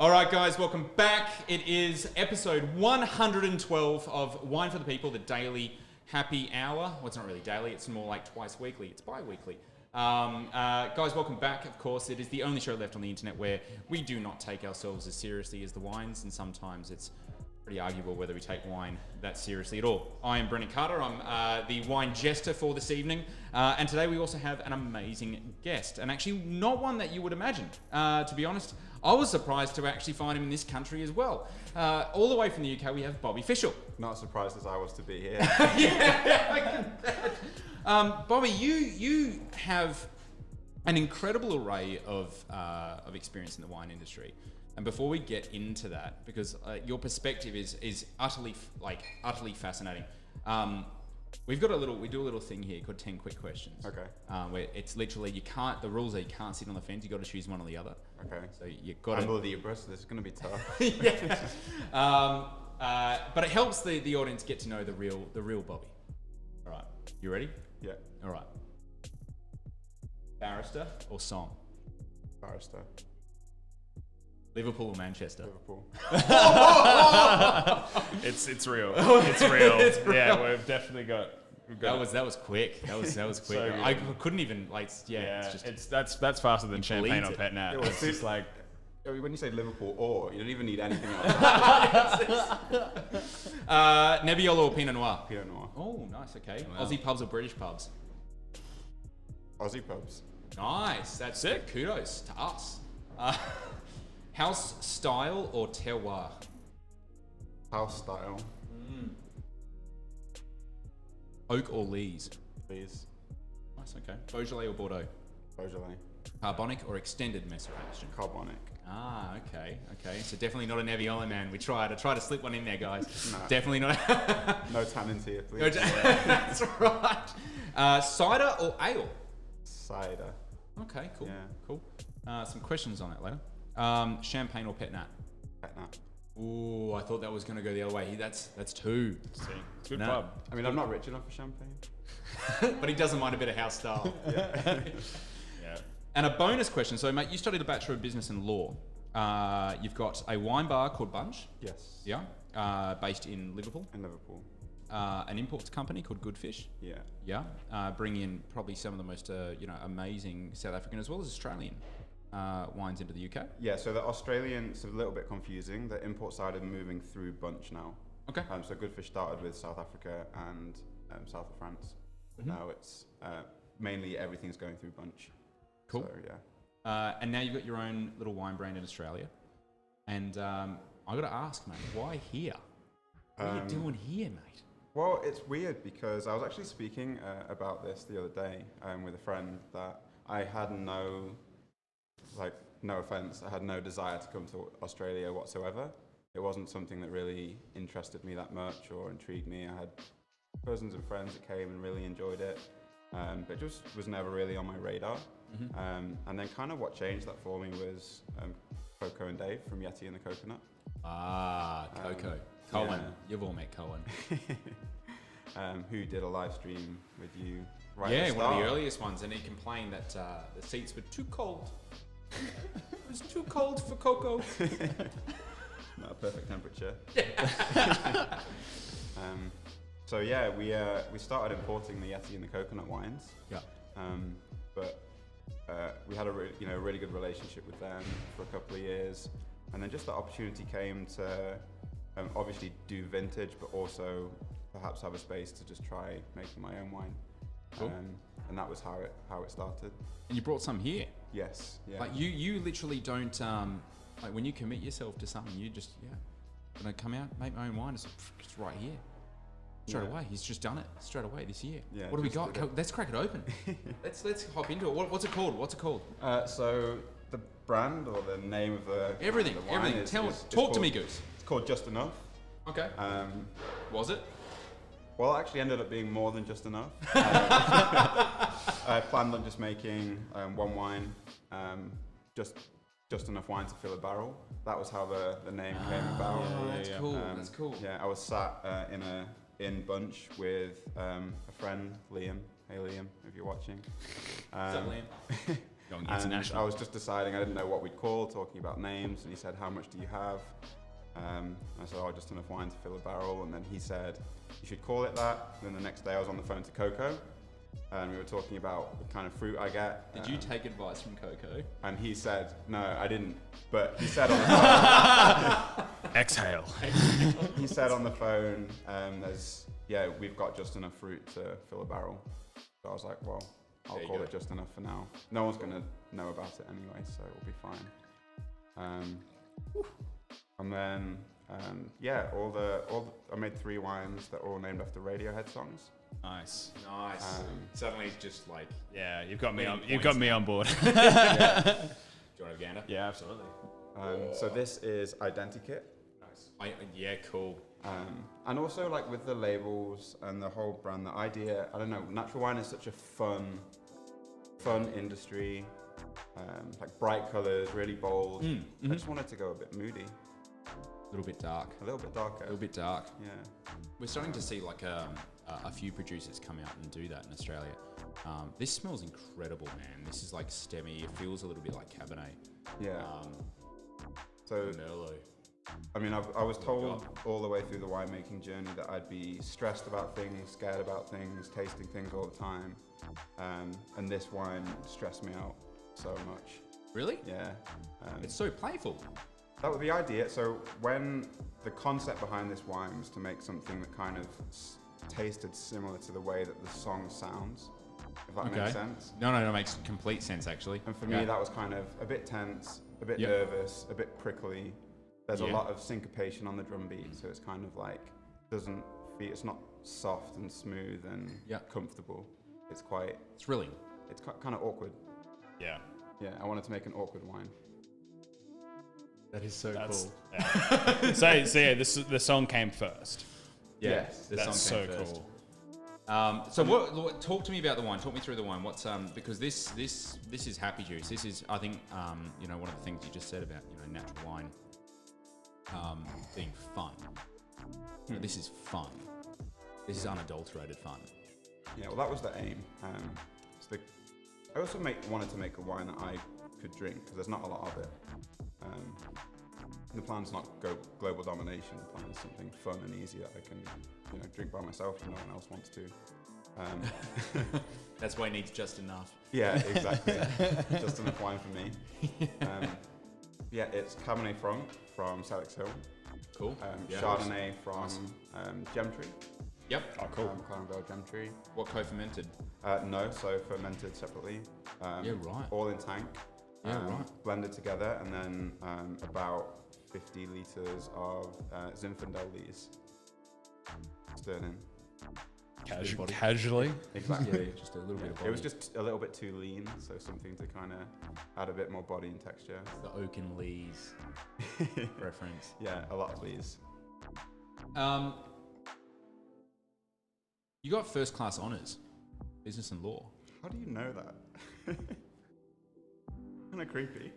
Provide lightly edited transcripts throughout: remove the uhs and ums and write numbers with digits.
All right, guys, welcome back. It is episode 112 of Wine for the People, the daily happy hour. Well, it's not really daily, it's more like twice weekly. It's bi-weekly. Guys, welcome back. Of course, it is the only show left on the internet where we do not take ourselves as seriously as the wines, and sometimes it's pretty arguable whether we take wine that seriously at all. I am Brendan Carter. I'm the wine jester for this evening, and today we also have an amazing guest, and actually not one that you would imagine. To be honest, I was surprised to actually find him in this country as well. All the way from the UK, we have Bobby Fishel. Not as surprised as I was to be here. Yeah, I can bet. Bobby, you have an incredible array of experience in the wine industry. And before we get into that, because your perspective is utterly fascinating. We do a little thing here called 10 quick questions. Okay. Where it's literally the rules are you can't sit on the fence. You got to choose one or the other. Okay. So you got to. I'm all the abreast, so this is going to be tough. Yeah. But it helps the audience get to know the real Bobby. All right. You ready? Yeah. All right. Barrister or song? Barrister. Liverpool or Manchester? Liverpool. It's real. It's real. It's real. Yeah, we've definitely got. That was quick. That was quick. So I couldn't even It's just that's faster than champagne or bleeds it. pet nat. Yeah, well, It's just like when you say Liverpool or, you don't even need anything else. Nebbiolo or Pinot Noir? Pinot Noir. Oh, nice. Okay. Wow. Aussie pubs or British pubs? Aussie pubs. Nice. That's sick. Kudos to us. House style or terroir? House style. Oak or lees? Please. Nice. Okay. Beaujolais or Bordeaux? Beaujolais. Carbonic or extended macération? Carbonic. Ah, okay. So definitely not a Nebbiolo, man. I tried to slip one in there, guys. No. Definitely not. No tannins here, please. That's right. Cider or ale? Cider. Okay, cool. Yeah. Cool. Some questions on that later. Champagne or pet nat? Pet nat. Ooh, I thought that was going to go the other way. That's two. it's a good No. pub. I mean, I'm not rich enough for champagne. But he doesn't mind a bit of house style. Yeah. And a bonus question. So, mate, you studied a Bachelor of Business and Law. You've got a wine bar called Bunch. Yes. Yeah. Based in Liverpool. In Liverpool. An imports company called Good Fish. Yeah. Yeah. Bring in probably some of the most amazing South African as well as Australian wines into the UK. Yeah, so the Australian, it's a little bit confusing. The import side are moving through Bunch now. Okay. So Good Fish started with South Africa and south of France. But now it's mainly everything's going through Bunch. Cool. So, yeah. And now you've got your own little wine brand in Australia. And I got to ask, mate, why here? What are you doing here, mate? Well, it's weird because I was actually speaking about this the other day with a friend that I had no offense, I had no desire to come to Australia whatsoever. It wasn't something that really interested me that much or intrigued me. I had cousins and friends that came and really enjoyed it, but it just was never really on my radar. And then kind of what changed that for me was Coco and Dave from Yeti and the Coconut. Ah, Coco. Cohen. Yeah. You've all met Cohen. Who did a live stream with you right Yeah, at the one of start. the earliest ones. And he complained that the seats were too cold. It was too cold for Coco. Not a perfect temperature. So yeah, we started importing the Yeti and the Coconut wines. Yeah. But we had a really good relationship with them for a couple of years, and then just the opportunity came to obviously do vintage, but also perhaps have a space to just try making my own wine. Cool. And that was how it started. And you brought some here. Yes. Yeah. Like you literally don't like when you commit yourself to something, you just gonna come out, make my own wine. It's right here, straight away. He's just done it straight away this year. Yeah, what do we just got? Let's crack it open. let's hop into it. What's it called? So the brand or the name of the Everything. the wine Everything. Talk to me, Goose. It's called Just Enough. Okay. Was it? Well, it actually ended up being more than just enough. I planned on just making one wine, just enough wine to fill a barrel. That was how the name came about. That's cool. That's cool. Yeah, I was sat in Bunch with a friend, Liam. Hey Liam, if you're watching. What's up, Liam? Going And international. I was just deciding, I didn't know what we'd call, talking about names, and he said, how much do you have? I said, oh, just enough wine to fill a barrel, and then he said, you should call it that. And then the next day I was on the phone to Coco, and we were talking about the kind of fruit I get. Did you take advice from Coco? And he said, no, I didn't, but he said on the phone, Exhale. he said on the phone, we've got just enough fruit to fill a barrel. So I was like, well, I'll There you call go. it just enough for now. No one's gonna know about it anyway, so it'll be fine. And then, I made 3 wines that are all named after Radiohead songs. Nice. Nice. Suddenly it's just like, Yeah, you've got me on. Winning You've got points me now. on board. do you want to have a gander? Yeah, absolutely. So this is Identikit. Nice. Yeah, cool. And also like with the labels and the whole brand, the idea, I don't know, natural wine is such a fun industry. Like bright colors, really bold. I just wanted to go a bit moody, A little bit dark. a little bit darker. A little bit dark. Yeah. We're starting to see like a few producers come out and do that in Australia. This smells incredible, man. This is like stemmy. It feels a little bit like Cabernet. Yeah. So Merlot. I mean, I was told God. all the way through the winemaking journey that I'd be stressed about things, scared about things, tasting things all the time. And this wine stressed me out so much. Really? Yeah. It's so playful. That was the idea. So when the concept behind this wine was to make something that kind of tasted similar to the way that the song sounds, if that makes sense. No, it makes complete sense actually. And for me, that was kind of a bit tense, a bit Yep. nervous, a bit prickly. There's a Yeah. lot of syncopation on the drum beat, so it's kind of like it's not soft and smooth and comfortable. It's quite, It's thrilling. it's kind of awkward. Yeah. Yeah, I wanted to make an awkward wine. That is so That's, cool. yeah. so yeah, the song came first. Yes, the That's song so came first. cool. So what? Talk to me about the wine. Talk me through the wine. What's because this is Happy Juice. This is I think one of the things you just said about natural wine being fun. This is fun. This is unadulterated fun. Yeah, well, that was the aim. I also wanted to make a wine that I could drink because there's not a lot of it. The plan's not global domination. The plan is something fun and easy that I can, drink by myself if no one else wants to. That's why it needs just enough. Yeah, exactly. Just enough wine for me. It's Cabernet Franc from Sellex Hill. Cool. Chardonnay from Gemtree. Yep. Oh, cool. Clarendale Gemtree. What co-fermented? No, so fermented separately. Yeah, right. All in tank. Yeah, right. Blended together, and then about 50 litres of Zinfandel lees stirred in. Casually. Exactly. Just a little bit of body. It was just a little bit too lean, so something to kind of add a bit more body and texture. the Oak and Lees reference. Yeah, a lot of lees. You got first class honours, business and law. How do you know that? Kind of creepy.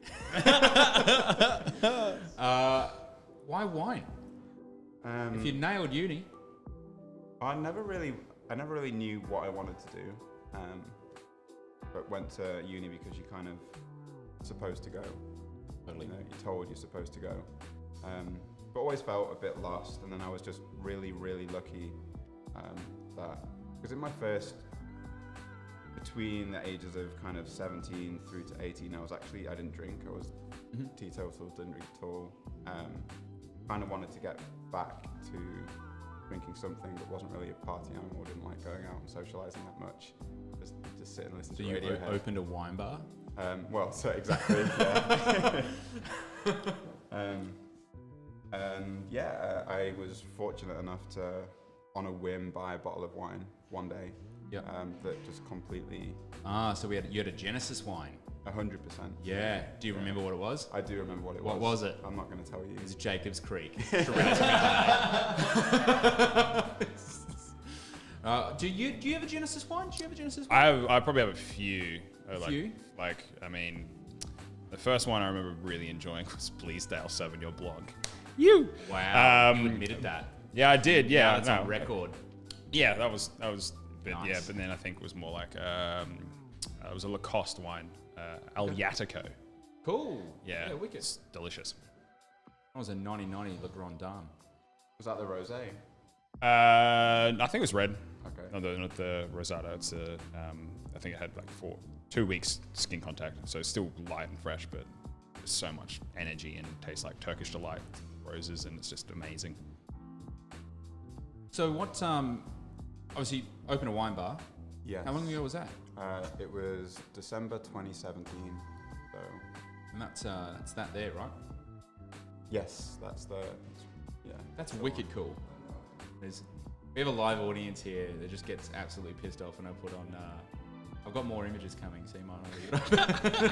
Why wine? If you nailed uni, I never really knew what I wanted to do, but went to uni because you're kind of supposed to go. totally. You're told you're supposed to go. But always felt a bit lost, and then I was just really, really lucky that, because in my first, between the ages of kind of 17 through to 18, I didn't drink. I was teetotal, didn't drink at all. Kind of wanted to get back to drinking something that wasn't really a party animal, didn't like going out and socialising that much. Just sit and listen So to you Radiohead. opened a wine bar? So exactly. Yeah. I was fortunate enough to, on a whim, buy a bottle of wine one day. Yep. That just completely, So you had a Genesis wine. 100%. Yeah. Do you remember what it was? I do remember what it was. What was it? I'm not going to tell you. It was Jacob's Creek. Do you have a Genesis wine? Do you have a Genesis wine? I probably have a few. Few? The first one I remember really enjoying was Bleasdale 7, your blog. Wow. You admitted that. Yeah, I did. Yeah, It's on record. Yeah, that was. But Nice. yeah, but then I think it was more like It was a Lacoste wine, El Yatico. Cool. Yeah, wicked. it's delicious. That was a 9090 Le Grand Dame. Was that the rosé? I think it was red. Okay. Not the Rosada. It's I think it had like 2 weeks skin contact, so it's still light and fresh, but there's so much energy and tastes like Turkish delight roses, and it's just amazing. So what? Obviously, open a wine bar. Yes. How long ago was that? It was December 2017. So. And that's that there, right? Yes, that's the. Yeah. That's wicked cool. We have a live audience here that just gets absolutely pissed off when I put on. I've got more images coming, so you might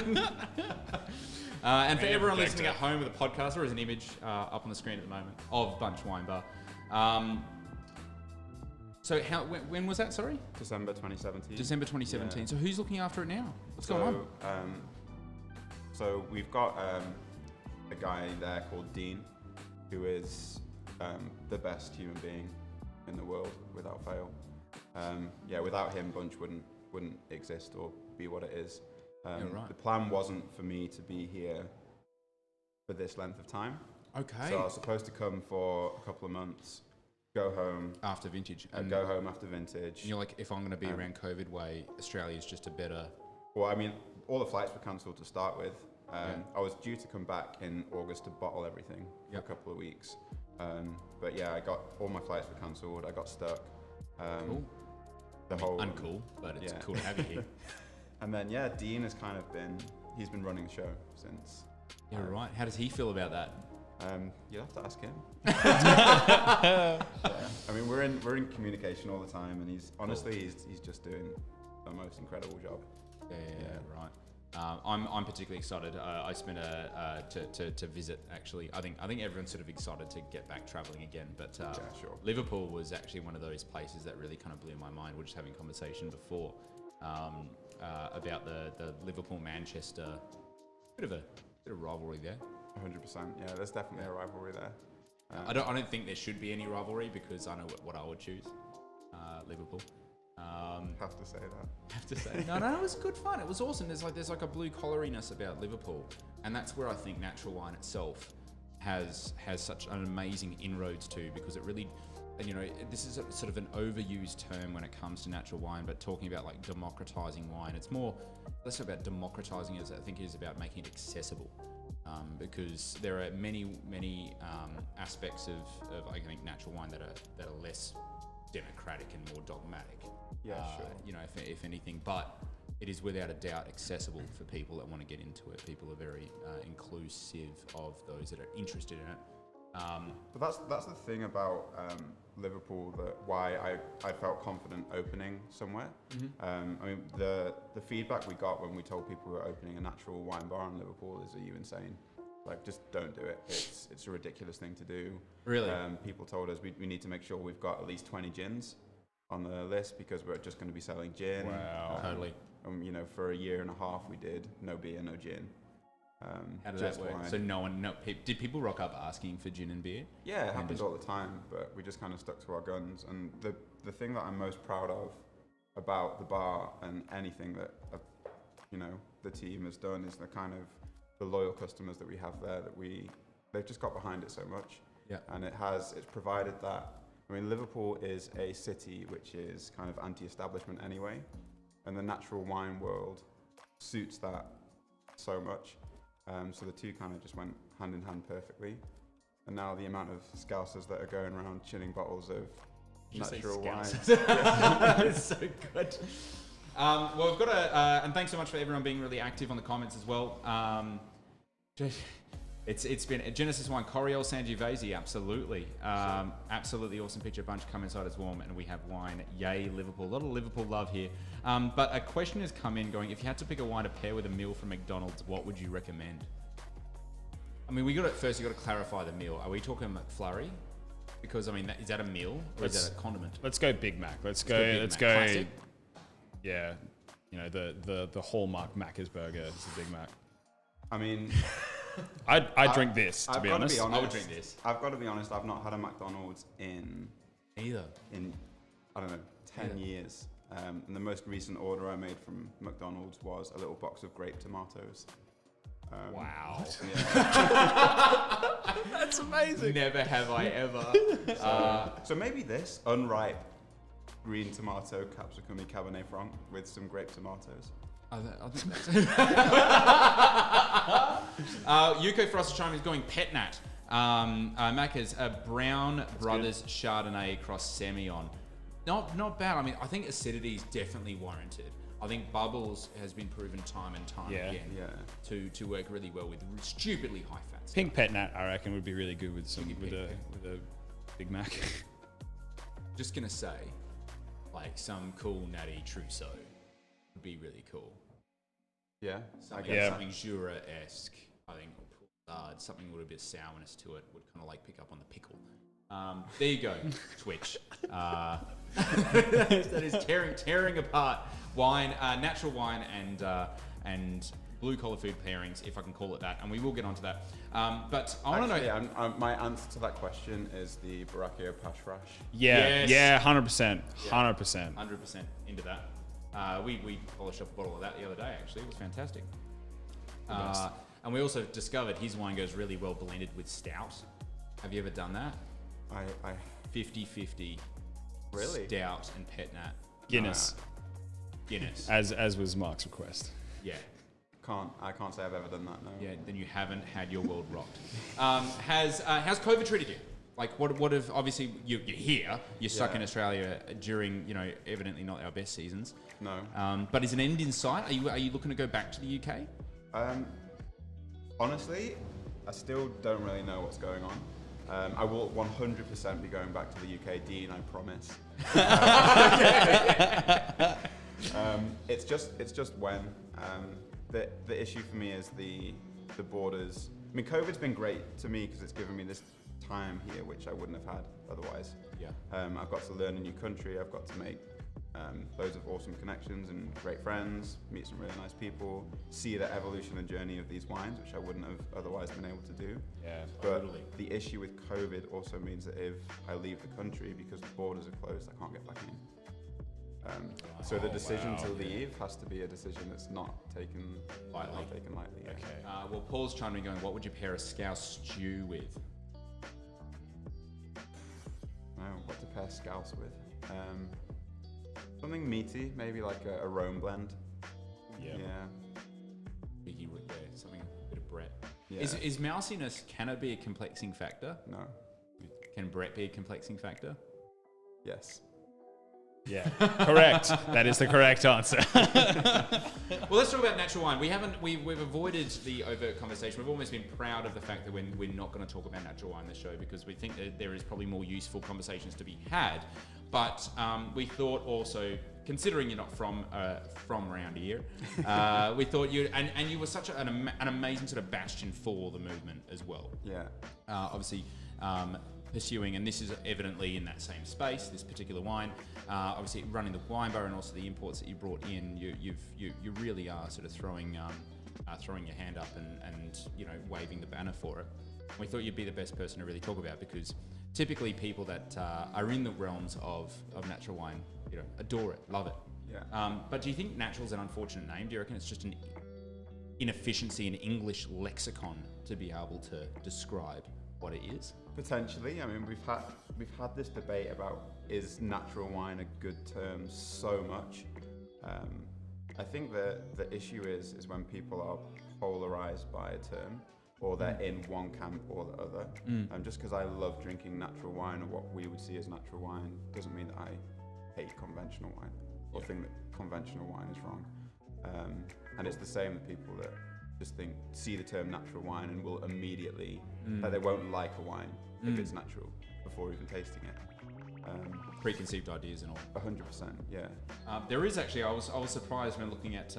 not. And for everyone listening at home with a podcast, there is an image up on the screen at the moment of Bunch Wine Bar. So when was that? Sorry. December 2017. December 2017. Yeah. So who's looking after it now? What's going on? So we've got a guy there called Dean, who is the best human being in the world without fail. Without him, Bunch wouldn't exist or be what it is. Right. The plan wasn't for me to be here for this length of time. Okay. So I was supposed to come for a couple of months, go home after vintage, and go home after vintage. And you're like, if I'm going to be around COVID way, Australia is just a better. Well, I mean, all the flights were cancelled to start with. I was due to come back in August to bottle everything for a couple of weeks. But yeah, all my flights were cancelled. I got stuck. Cool. Uncool, but it's cool to have you here. And then Dean has kind of he's been running the show since. Yeah, right. How does he feel about that? You'll have to ask him. I mean, we're in communication all the time, and he's just doing the most incredible job. Yeah, right. I'm particularly excited. I spent to visit. Actually, I think everyone's sort of excited to get back traveling again. But sure. Liverpool was actually one of those places that really kind of blew my mind. We were just having a conversation before about the Liverpool-Manchester bit of rivalry there. 100%. Yeah, there's definitely a rivalry there. I don't think there should be any rivalry because I know what I would choose. Liverpool. Have to say that. Have to say. No, it was good fun. It was awesome. There's like a blue collariness about Liverpool, and that's where I think natural wine itself has such an amazing inroads to, because it really, and this is sort of an overused term when it comes to natural wine, but talking about like democratizing wine, it's more less about democratizing as I think it is about making it accessible, because there are many aspects of I think natural wine that are less democratic and more dogmatic. Yeah, sure. If anything, but it is without a doubt accessible for people that want to get into it. People are very inclusive of those that are interested in it. But that's the thing about Liverpool, that why I felt confident opening somewhere. Mm-hmm. I mean, the feedback we got when we told people we were opening a natural wine bar in Liverpool is, "Are you insane? Like, just don't do it. It's a ridiculous thing to do." Really? People told us we need to make sure we've got at least 20 gins on the list because we're just going to be selling gin. Wow. Totally. For a year and a half we did no beer, no gin. How did that work? Wine. So did people rock up asking for gin and beer? Yeah, it happens all the time, but we just kind of stuck to our guns. And the thing that I'm most proud of about the bar and anything that the team has done is the loyal customers that we have there, they've just got behind it so much. Yeah. And it's provided that. I mean, Liverpool is a city which is kind of anti-establishment anyway, and the natural wine world suits that so much. So the two kind of just went hand in hand perfectly. And now the amount of Scousers that are going around chilling bottles of natural wine. It's so good. Well, we've got and thanks so much for everyone being really active on the comments as well. It's been a Genesis wine, Coriol Sangiovese, absolutely. Absolutely awesome picture. Bunch come inside, it's warm, and we have wine. Yay, Liverpool. A lot of Liverpool love here. But a question has come in going, if you had to pick a wine to pair with a meal from McDonald's, what would you recommend? I mean, you got to clarify the meal. Are we talking McFlurry? Because, I mean, is that a meal or is that a condiment? Let's go Big Mac. Let's go. Classic. Yeah. The hallmark Macca's burger is a Big Mac. I mean... I drink this, to be honest. I would drink this. I've got to be honest, I've not had a McDonald's in Either. I don't know, 10 years. And the most recent order I made from McDonald's was a little box of grape tomatoes. Wow. Yeah. That's amazing. Never have I ever. So maybe this unripe green tomato capsicum Cabernet Franc with some grape tomatoes. I think that's Yuko Frostachime is going Pet Nat. Mac has a Brown Brothers Chardonnay cross Semillon. Not bad. I mean, I think acidity is definitely warranted. I think bubbles has been proven time and time again to work really well with stupidly high fats. Pink Pet Nat, I reckon, would be really good with a Big Mac. Just gonna say, like some cool natty trousseau would be really cool. Yeah, Something Jura-esque, I think, something with a bit of sourness to it would kind of like pick up on the pickle. There you go, Twitch. That is tearing apart wine, natural wine, and blue collar food pairings, if I can call it that. And we will get onto that. But I want to know. My answer to that question is the Baracchio Pashrash. Yeah, Yes. yeah, 100%, 100%. 100% into that. We polished up a bottle of that the other day, actually. It was fantastic. And we also discovered his wine goes really well blended with stout. Have you ever done that? I 50-50 really stout and Pet Nat. Guinness, as was Mark's request. Yeah. I can't say I've ever done that. No. Yeah, then you haven't had your world rocked. How's COVID treated you? Like, what have, obviously, you're here, you're stuck in Australia during, evidently not our best seasons. No. But is an end in sight? Are you looking to go back to the UK? Honestly, I still don't really know what's going on. I will 100% be going back to the UK, Dean, I promise. It's just when. The issue for me is the borders. I mean, COVID's been great to me because it's given me this time here, which I wouldn't have had otherwise. Yeah. I've got to learn a new country. I've got to make loads of awesome connections and great friends, meet some really nice people, see the evolution and journey of these wines, which I wouldn't have otherwise been able to do. Yeah, but the issue with COVID also means that if I leave the country because the borders are closed, I can't get back in. So the decision to leave has to be a decision that's not taken lightly. Yeah. Okay. Well, Paul's trying to be going, what would you pair a scouse stew with? No, what to pair scouse with? Something meaty, maybe like a Rhone blend. Yeah. Biggie root there, something, a bit of Brett. Yeah. Is mousiness, can it be a complexing factor? No. Can Brett be a complexing factor? Yes. Yeah, correct. That is the correct answer. Well, let's talk about natural wine. We've avoided the overt conversation. We've almost been proud of the fact that we're not going to talk about natural wine in the show because we think that there is probably more useful conversations to be had. But we thought also, considering you're not from around here, we thought you were such an amazing sort of bastion for the movement as well. Yeah. Obviously. Pursuing, and this is evidently in that same space, this particular wine, obviously running the wine bar and also the imports that you brought in, you really are sort of throwing your hand up and waving the banner for it. We thought you'd be the best person to really talk about because typically people that are in the realms of natural wine, adore it, love it. Yeah. But do you think natural's an unfortunate name? Do you reckon it's just an inefficiency in English lexicon to be able to describe what it is? Potentially. I mean, we've had this debate about is natural wine a good term so much. I think the issue is when people are polarized by a term or they're in one camp or the other. Just because I love drinking natural wine or what we would see as natural wine doesn't mean that I hate conventional wine or think that conventional wine is wrong. And it's the same with people that just see the term natural wine and will immediately, they won't like a wine if it's natural before even tasting it. Preconceived ideas and all. 100%, yeah. There is actually, I was surprised when looking at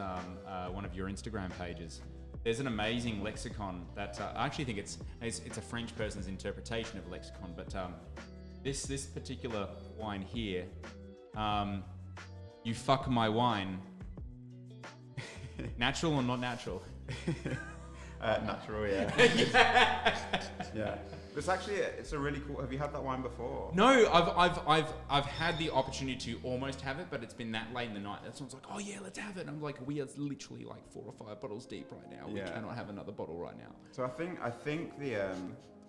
one of your Instagram pages. There's an amazing lexicon that I actually think it's a French person's interpretation of lexicon, but this particular wine here, you fuck my wine. Natural or not natural? Natural, yeah. Yeah. It's actually, it's a really cool, have you had that wine before? No, I've had the opportunity to almost have it, but it's been that late in the night that someone's like, oh yeah, let's have it. And I'm like, we are literally like 4 or 5 bottles deep right now. We cannot have another bottle right now. So I think the,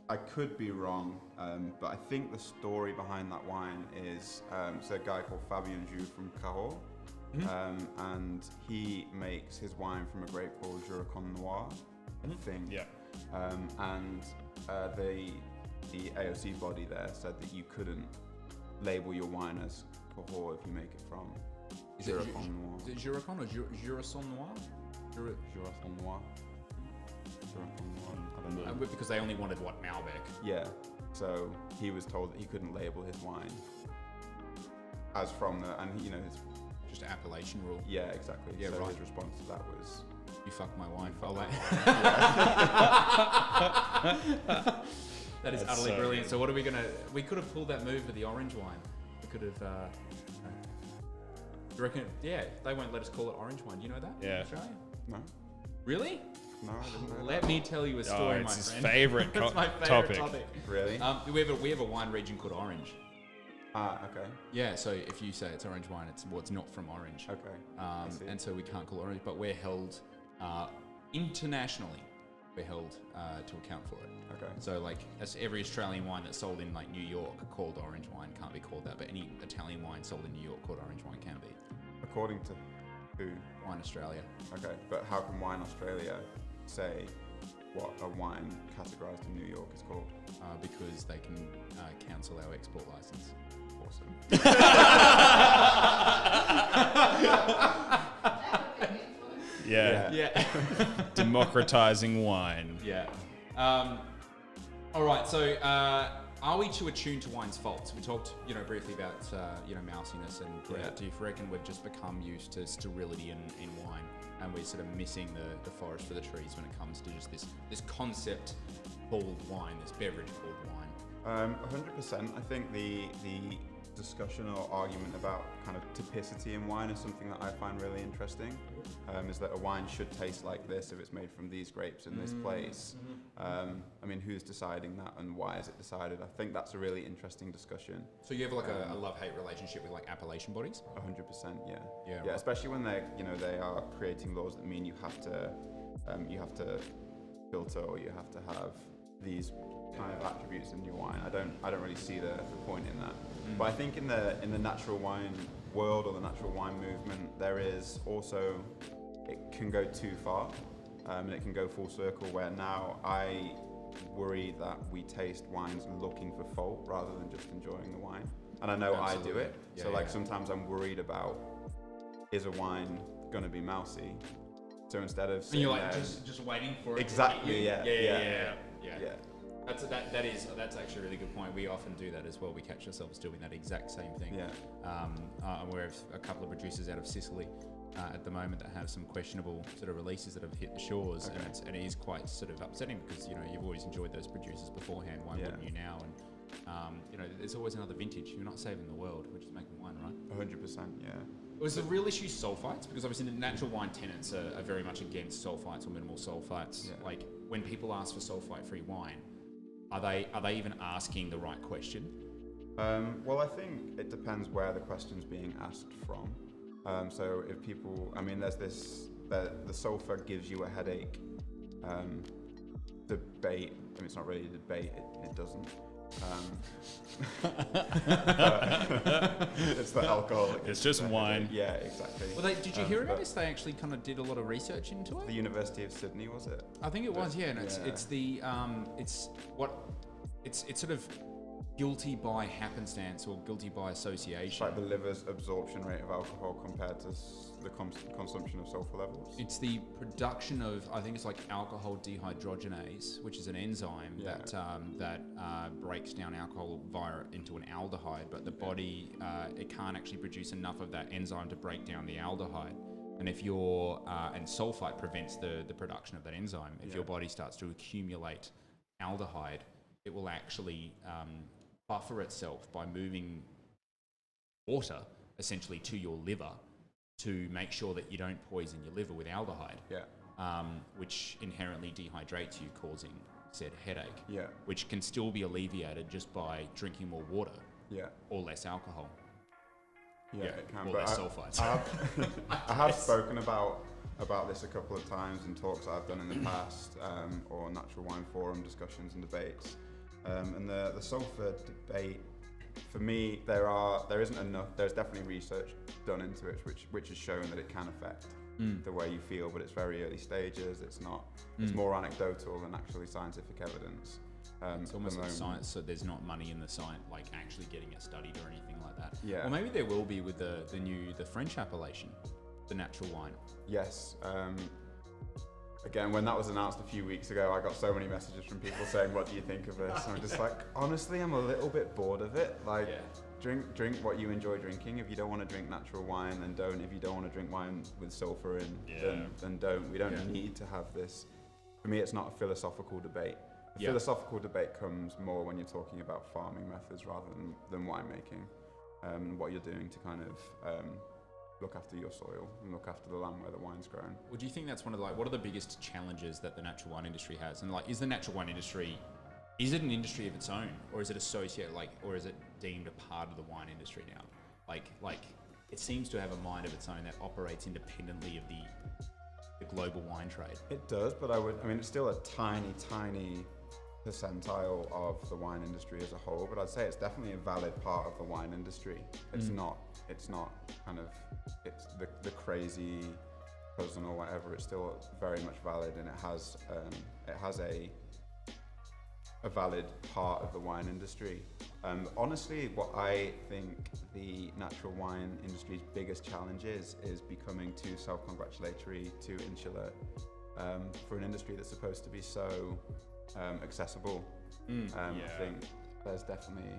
I could be wrong, but I think the story behind that wine is, it's a guy called Fabien Jou from Cahors. And he makes his wine from a grape called Juracon Noir, I think. Yeah. And the AOC body there said that you couldn't label your wine as Cahors if you make it from Juracon Noir. Is it Juracon or Juracon Noir? Juracon Noir. Juracon Noir. I don't know. Because they only wanted what, Malbec? Yeah. So he was told that he couldn't label his wine as from the, and you know, his, just appellation rule. yeah, exactly. Yeah, so right. his response to that was, You fucked my wine. fucked my That is That's utterly so brilliant. good. So what are we gonna? We could have pulled that move with the orange wine. We could have. You reckon? Yeah, they won't let us call it orange wine. Do you know that? Yeah. In Australia? no, Really? no, I didn't know Let that. me tell you a Oh, story, my it's his friend. favorite It's my favorite topic. topic. Really? We have a wine region called Orange. Okay. Yeah, so if you say it's orange wine, it's not from Orange. Okay. See. And so we can't call it orange, but we're held internationally. We're held to account for it. Okay. So like, as every Australian wine that's sold in like New York called orange wine can't be called that, but any Italian wine sold in New York called orange wine can be. According to who? Wine Australia. Okay, but how can Wine Australia say what a wine categorized in New York is called? Because they can cancel our export license. Awesome. Yeah. Yeah. Democratizing wine. Yeah. All right. So, are we too attuned to wine's faults? We talked, briefly about, mousiness, and do you reckon we've just become used to sterility in wine, and we're sort of missing the forest for the trees when it comes to just this concept called wine, this beverage called wine? 100%. I think the discussion or argument about kind of typicity in wine is something that I find really interesting. Is that a wine should taste like this if it's made from these grapes in this place. I mean, who's deciding that and why is it decided? I think that's a really interesting discussion. So you have like a love-hate relationship with like appellation bodies? 100%, yeah. Yeah, Yeah, right. especially when they are creating laws that mean you have to filter or you have to have these kind of attributes in your wine. I don't really see the point in that. But I think in the natural wine world or the natural wine movement, there is also, it can go too far, and it can go full circle where now I worry that we taste wines looking for fault rather than just enjoying the wine. And I know I do it. Yeah, So yeah. sometimes I'm worried about, is a wine gonna be mousy? So instead of And sitting you're like there just waiting for it. Exactly, To hit you. yeah. Yeah. That's actually a really good point. We often do that as well. We catch ourselves doing that exact same thing. Yeah. I'm aware of a couple of producers out of Sicily at the moment that have some questionable sort of releases that have hit the shores, Okay. and it is quite sort of upsetting because you've always enjoyed those producers beforehand. Why wouldn't you now? And there's always another vintage. You're not saving the world. We're just making wine, right? 100%, yeah. Was the real issue sulfites? Because obviously the natural wine tenants are very much against sulfites or minimal sulfites. Yeah. Like when people ask for sulfite-free wine, are they even asking the right question? Well, I think it depends where the question's being asked from. So if people, there's this, the sulfur gives you a headache debate. It's not really a debate, it doesn't. It's the alcoholic. It's just wine. Yeah, exactly. Well, did you hear about this? They actually kind of did a lot of research into it. The University of Sydney, was it? I think it was, yeah. And Yeah. it's sort of guilty by happenstance or guilty by It's association. like the liver's absorption rate of alcohol compared to the consumption of sulfur levels. It's the production of, I think it's like alcohol dehydrogenase, which is an enzyme that breaks down alcohol into an aldehyde, but the body, it can't actually produce enough of that enzyme to break down the aldehyde. And if and sulfite prevents the production of that enzyme. If your body starts to accumulate aldehyde, it will actually buffer itself by moving water essentially to your liver to make sure that you don't poison your liver with aldehyde. Yeah. which inherently dehydrates you, causing said headache. Yeah. Which can still be alleviated just by drinking more water. Yeah. Or less alcohol. Yeah, it can. Or But less sulfites. I have spoken about this a couple of times in talks that I've done in the past, or natural wine forum discussions and debates. And the sulfur debate, for me, there isn't enough. There's definitely research done into it, which has shown that it can affect the way you feel, but it's very early stages. It's not. It's more anecdotal than actually scientific evidence. It's almost like science, so there's not money in the science, like actually getting it studied or anything like that. Yeah. Or maybe there will be with the French appellation, the natural wine. Yes. Again, when that was announced a few weeks ago, I got so many messages from people saying, "What do you think of this?" And I'm just like, honestly, I'm a little bit bored of it. Like, drink what you enjoy drinking. If you don't want to drink natural wine, then don't. If you don't want to drink wine with sulfur in, then don't. We don't need to have this. For me, it's not a philosophical debate. The philosophical debate comes more when you're talking about farming methods rather than winemaking, what you're doing to kind of look after your soil and look after the land where the wine's grown. Well, do you think that's one of what are the biggest challenges that the natural wine industry has? And is the natural wine industry, is it an industry of its own, or is it associated, or is it deemed a part of the wine industry now? Like it seems to have a mind of its own that operates independently of the global wine trade. It does, but it's still a tiny percentile of the wine industry as a whole, but I'd say it's definitely a valid part of the wine industry. It's not kind of, it's the crazy cousin or whatever. It's still very much valid, and it has a valid part of the wine industry. Honestly, what I think the natural wine industry's biggest challenge is becoming too self-congratulatory, too insular, for an industry that's supposed to be so accessible. I think there's definitely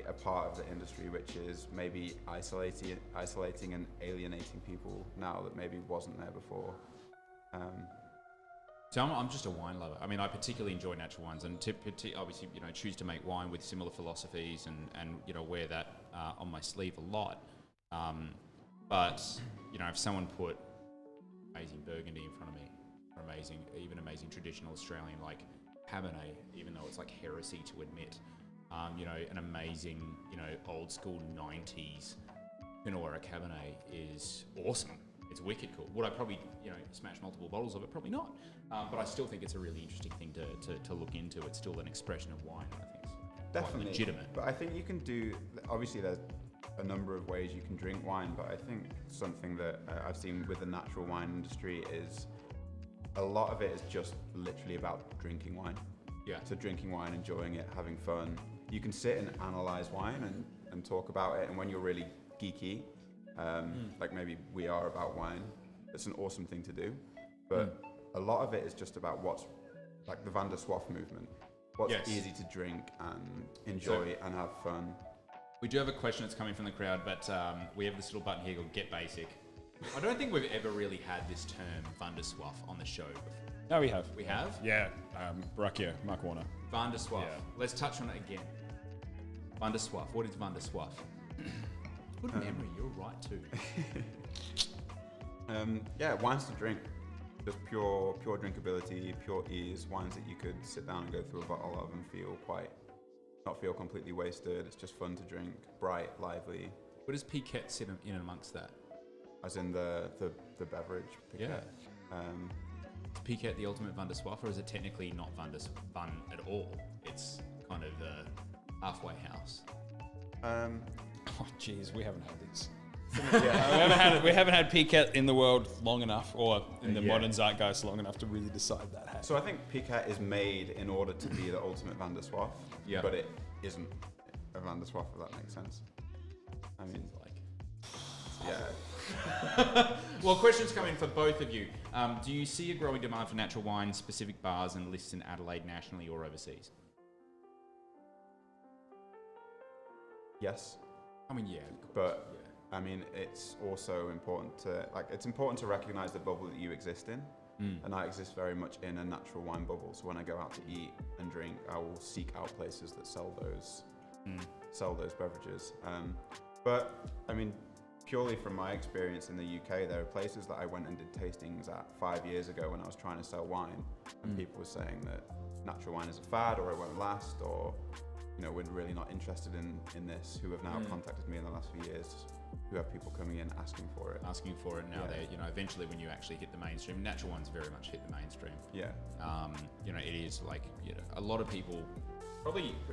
a part of the industry which is maybe isolating and alienating people now that maybe wasn't there before. So I'm just a wine lover. I mean, I particularly enjoy natural wines, and obviously, choose to make wine with similar philosophies, and wear that on my sleeve a lot. But if someone put amazing Burgundy in front of me, or amazing traditional Australian like Cabernet, even though it's like heresy to admit, an amazing old school 90s Pinot Noir Cabernet is awesome. It's wicked cool. Would I probably smash multiple bottles of it? Probably not. But I still think it's a really interesting thing to look into. It's still an expression of wine. I think it's definitely legitimate. But I think you can do. Obviously, there's a number of ways you can drink wine, but I think something that I've seen with the natural wine industry is a lot of it is just literally about drinking wine. Yeah. So drinking wine, enjoying it, having fun. You can sit and analyze wine and talk about it, and when you're really geeky, like maybe we are about wine, it's an awesome thing to do. But a lot of it is just about what's like the Van der Swaff movement. What's easy to drink and enjoy and have fun. We do have a question that's coming from the crowd, but we have this little button here called Get Basic. I don't think we've ever really had this term Van der Swaff on the show before. No, we have. We have? Yeah. Brachia, Mark Warner. Van der Swaff. Yeah. Let's touch on it again. Van der Swaff. What is Van der Swaff? Good memory. You're right too. Wines to drink. Just pure drinkability, pure ease. Wines that you could sit down and go through a bottle of and not feel completely wasted. It's just fun to drink, bright, lively. What does Piquet sit in amongst that? As in the beverage. Piquet. Yeah. Is Piquet the ultimate Van der Swaff, or is it technically not Van at all? It's kind of a halfway house. Oh, geez, we haven't had these. we haven't had Piquet in the world long enough, or in the modern zeitgeist long enough to really decide that. Hey. So I think Piquet is made in order to be the ultimate Van der Swaff, but it isn't a Van der Swaff, if that makes sense. I mean, Well, questions come in for both of you. Do you see a growing demand for natural wine, specific bars and lists in Adelaide nationally or overseas? Yes. I mean, yeah. But I mean, it's also important to recognize the bubble that you exist in. And I exist very much in a natural wine bubble. So when I go out to eat and drink, I will seek out places that sell those beverages. But I mean, purely from my experience in the UK, there are places that I went and did tastings at 5 years ago when I was trying to sell wine, and people were saying that natural wine is a fad, or it won't last, or we're really not interested in this. Who have now contacted me in the last few years, who have people coming in asking for it. Now they eventually when you actually hit the mainstream, natural wines very much hit the mainstream. Yeah. It is like a lot of people.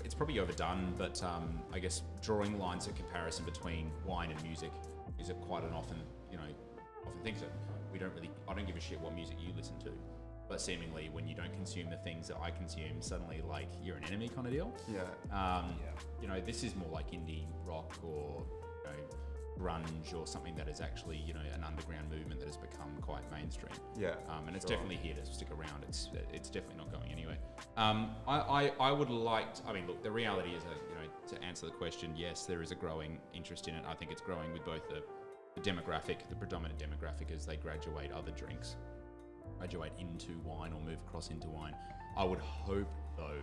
It's probably overdone, but I guess drawing lines of comparison between wine and music is quite an often thing. So I don't give a shit what music you listen to, but seemingly when you don't consume the things that I consume, suddenly like you're an enemy kind of deal. Yeah. This is more like indie rock or grunge or something that is actually an underground movement that has become quite mainstream. Yeah. And it's definitely here to stick around. It's definitely not going anywhere. I would like to, look, the reality is that, to answer the question, yes, there is a growing interest in it. I think it's growing with both the predominant demographic as they graduate into wine or move across into wine. I would hope though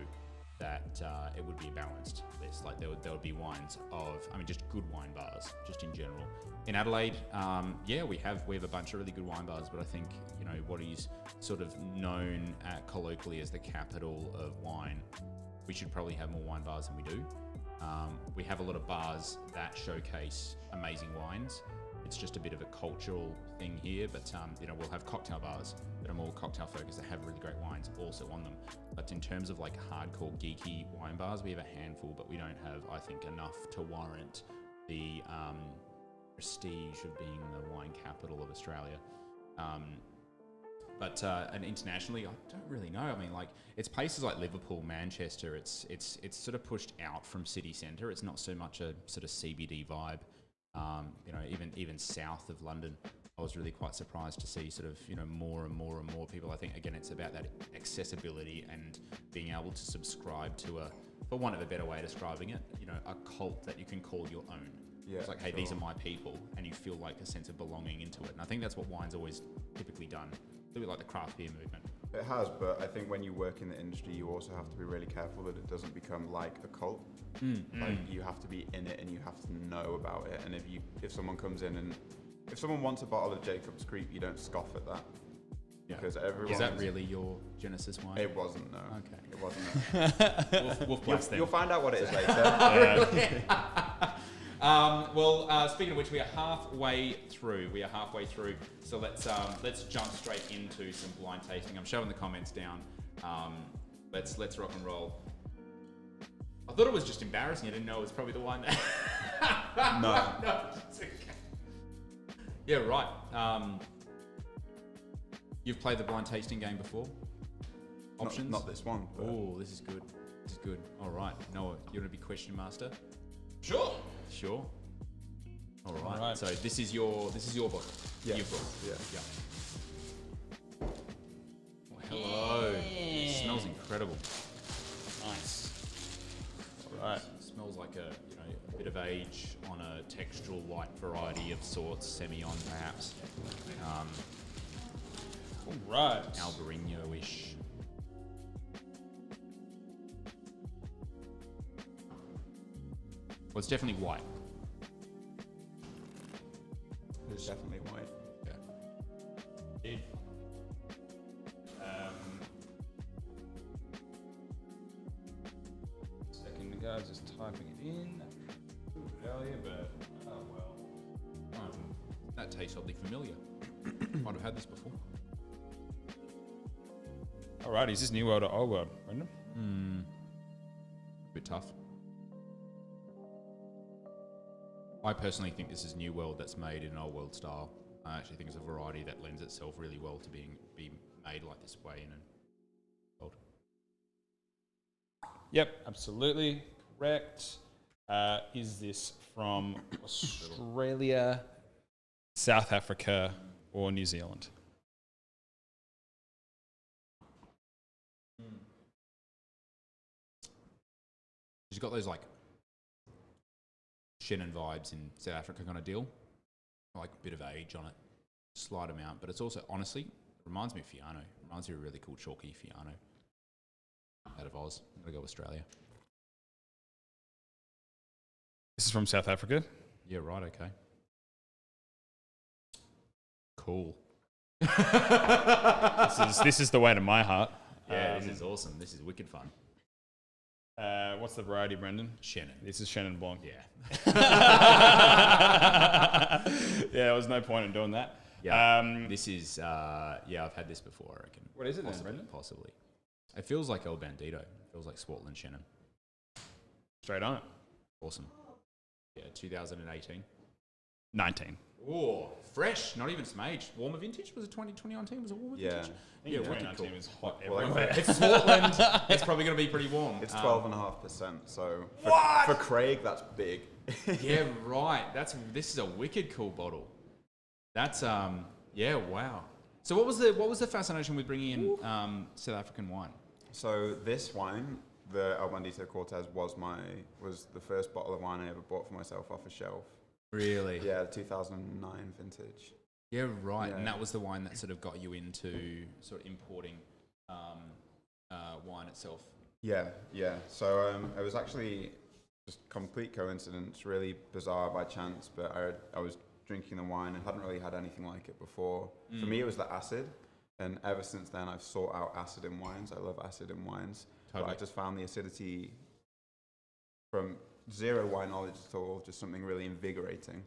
that it would be a balanced list. Like there would be wines of, just good wine bars, just in general. In Adelaide, we have a bunch of really good wine bars, but I think what is sort of known colloquially as the capital of wine, we should probably have more wine bars than we do. We have a lot of bars that showcase amazing wines. It's just a bit of a cultural thing here, but we'll have cocktail bars that are more cocktail focused that have really great wines also on them. But in terms of like hardcore geeky wine bars, we have a handful, but we don't have, I think, enough to warrant the prestige of being the wine capital of Australia. And internationally, I don't really know. It's places like Liverpool, Manchester. It's sort of pushed out from city centre. It's not so much a sort of CBD vibe. Even south of London, I was really quite surprised to see sort of more and more people. I think again it's about that accessibility and being able to subscribe to for want of a better way of describing it, a cult that you can call your own. Yeah, it's like, hey, these are my people, and you feel like a sense of belonging into it. And I think that's what wine's always typically done. A little bit like the craft beer movement. It has, but I think when you work in the industry, you also have to be really careful that it doesn't become like a cult. Like you have to be in it and you have to know about it. And if someone comes in and if someone wants a bottle of Jacob's Creek, you don't scoff at that. Yeah. Because everyone. Is that really your Genesis wine? It wasn't, no. Okay. It wasn't. Wolf Blast then. You'll find out what it is later. Speaking of which, we are halfway through. So let's jump straight into some blind tasting. I'm shoving the comments down. Let's rock and roll. I thought it was just embarrassing. I didn't know it was probably the one. No. No, it's okay. Yeah, right. You've played the blind tasting game before? Options? Not this one. Oh, this is good. All right. Noah, you want to be question master? Sure. Sure. All right. All right. So this is your book. Yeah. Your book. Yeah. Oh, hello. It smells incredible. Nice. All right. It smells like a bit of age on a textural white variety of sorts, semi-on perhaps. All right. Albarino-ish. Well, it's definitely white. It's definitely white. Yeah. Second, the guy's just typing it in. Earlier, but oh well. That tastes oddly familiar. Might have had this before. Alrighty, is this New World or Old World, Brendan? Bit tough. I personally think this is New World that's made in an Old World style. I actually think it's a variety that lends itself really well to be made like this way in an old. Yep, absolutely correct. Is this from Australia, South Africa, or New Zealand? She's got those like Shannon vibes in South Africa kind of deal. Like a bit of age on it, slight amount, but it's also, honestly, it reminds me of Fiano. It reminds me of a really cool chalky Fiano out of Oz. I'm going to go Australia. This is from South Africa. Yeah, right, okay. Cool. This is the way to my heart. Yeah, this is awesome. This is wicked fun. What's the variety, Brendan? Shannon. This is Shannon Blanc. Yeah. Yeah, there was no point in doing that. Yeah. This is, I've had this before, I reckon. What is it then, Possibly, Brendan? Possibly. It feels like El Bandito. It feels like Swartland Shannon. Straight on it. Awesome. Yeah, 2018. 19. Oh, fresh. Not even some age. Warmer vintage? Was it 2019? Was it warmer Yeah. vintage? Yeah, wicked 2019 cool. is hot Well, everywhere. It's Swartland. It's probably going to be pretty warm. It's 12.5%. So What? for Craig, that's big. Yeah, right. This is a wicked cool bottle. That's wow. So what was the fascination with bringing in South African wine? So this wine, the El Bandito Cortez, was the first bottle of wine I ever bought for myself off a shelf. Really? Yeah, 2009 vintage. Yeah, right. Yeah. And that was the wine that sort of got you into sort of importing wine itself. Yeah. So it was actually just complete coincidence, really bizarre by chance, but I was drinking the wine and hadn't really had anything like it before. For me, it was the acid. And ever since then, I've sought out acid in wines. I love acid in wines. Totally. But I just found the acidity from zero wine knowledge at all, just something really invigorating.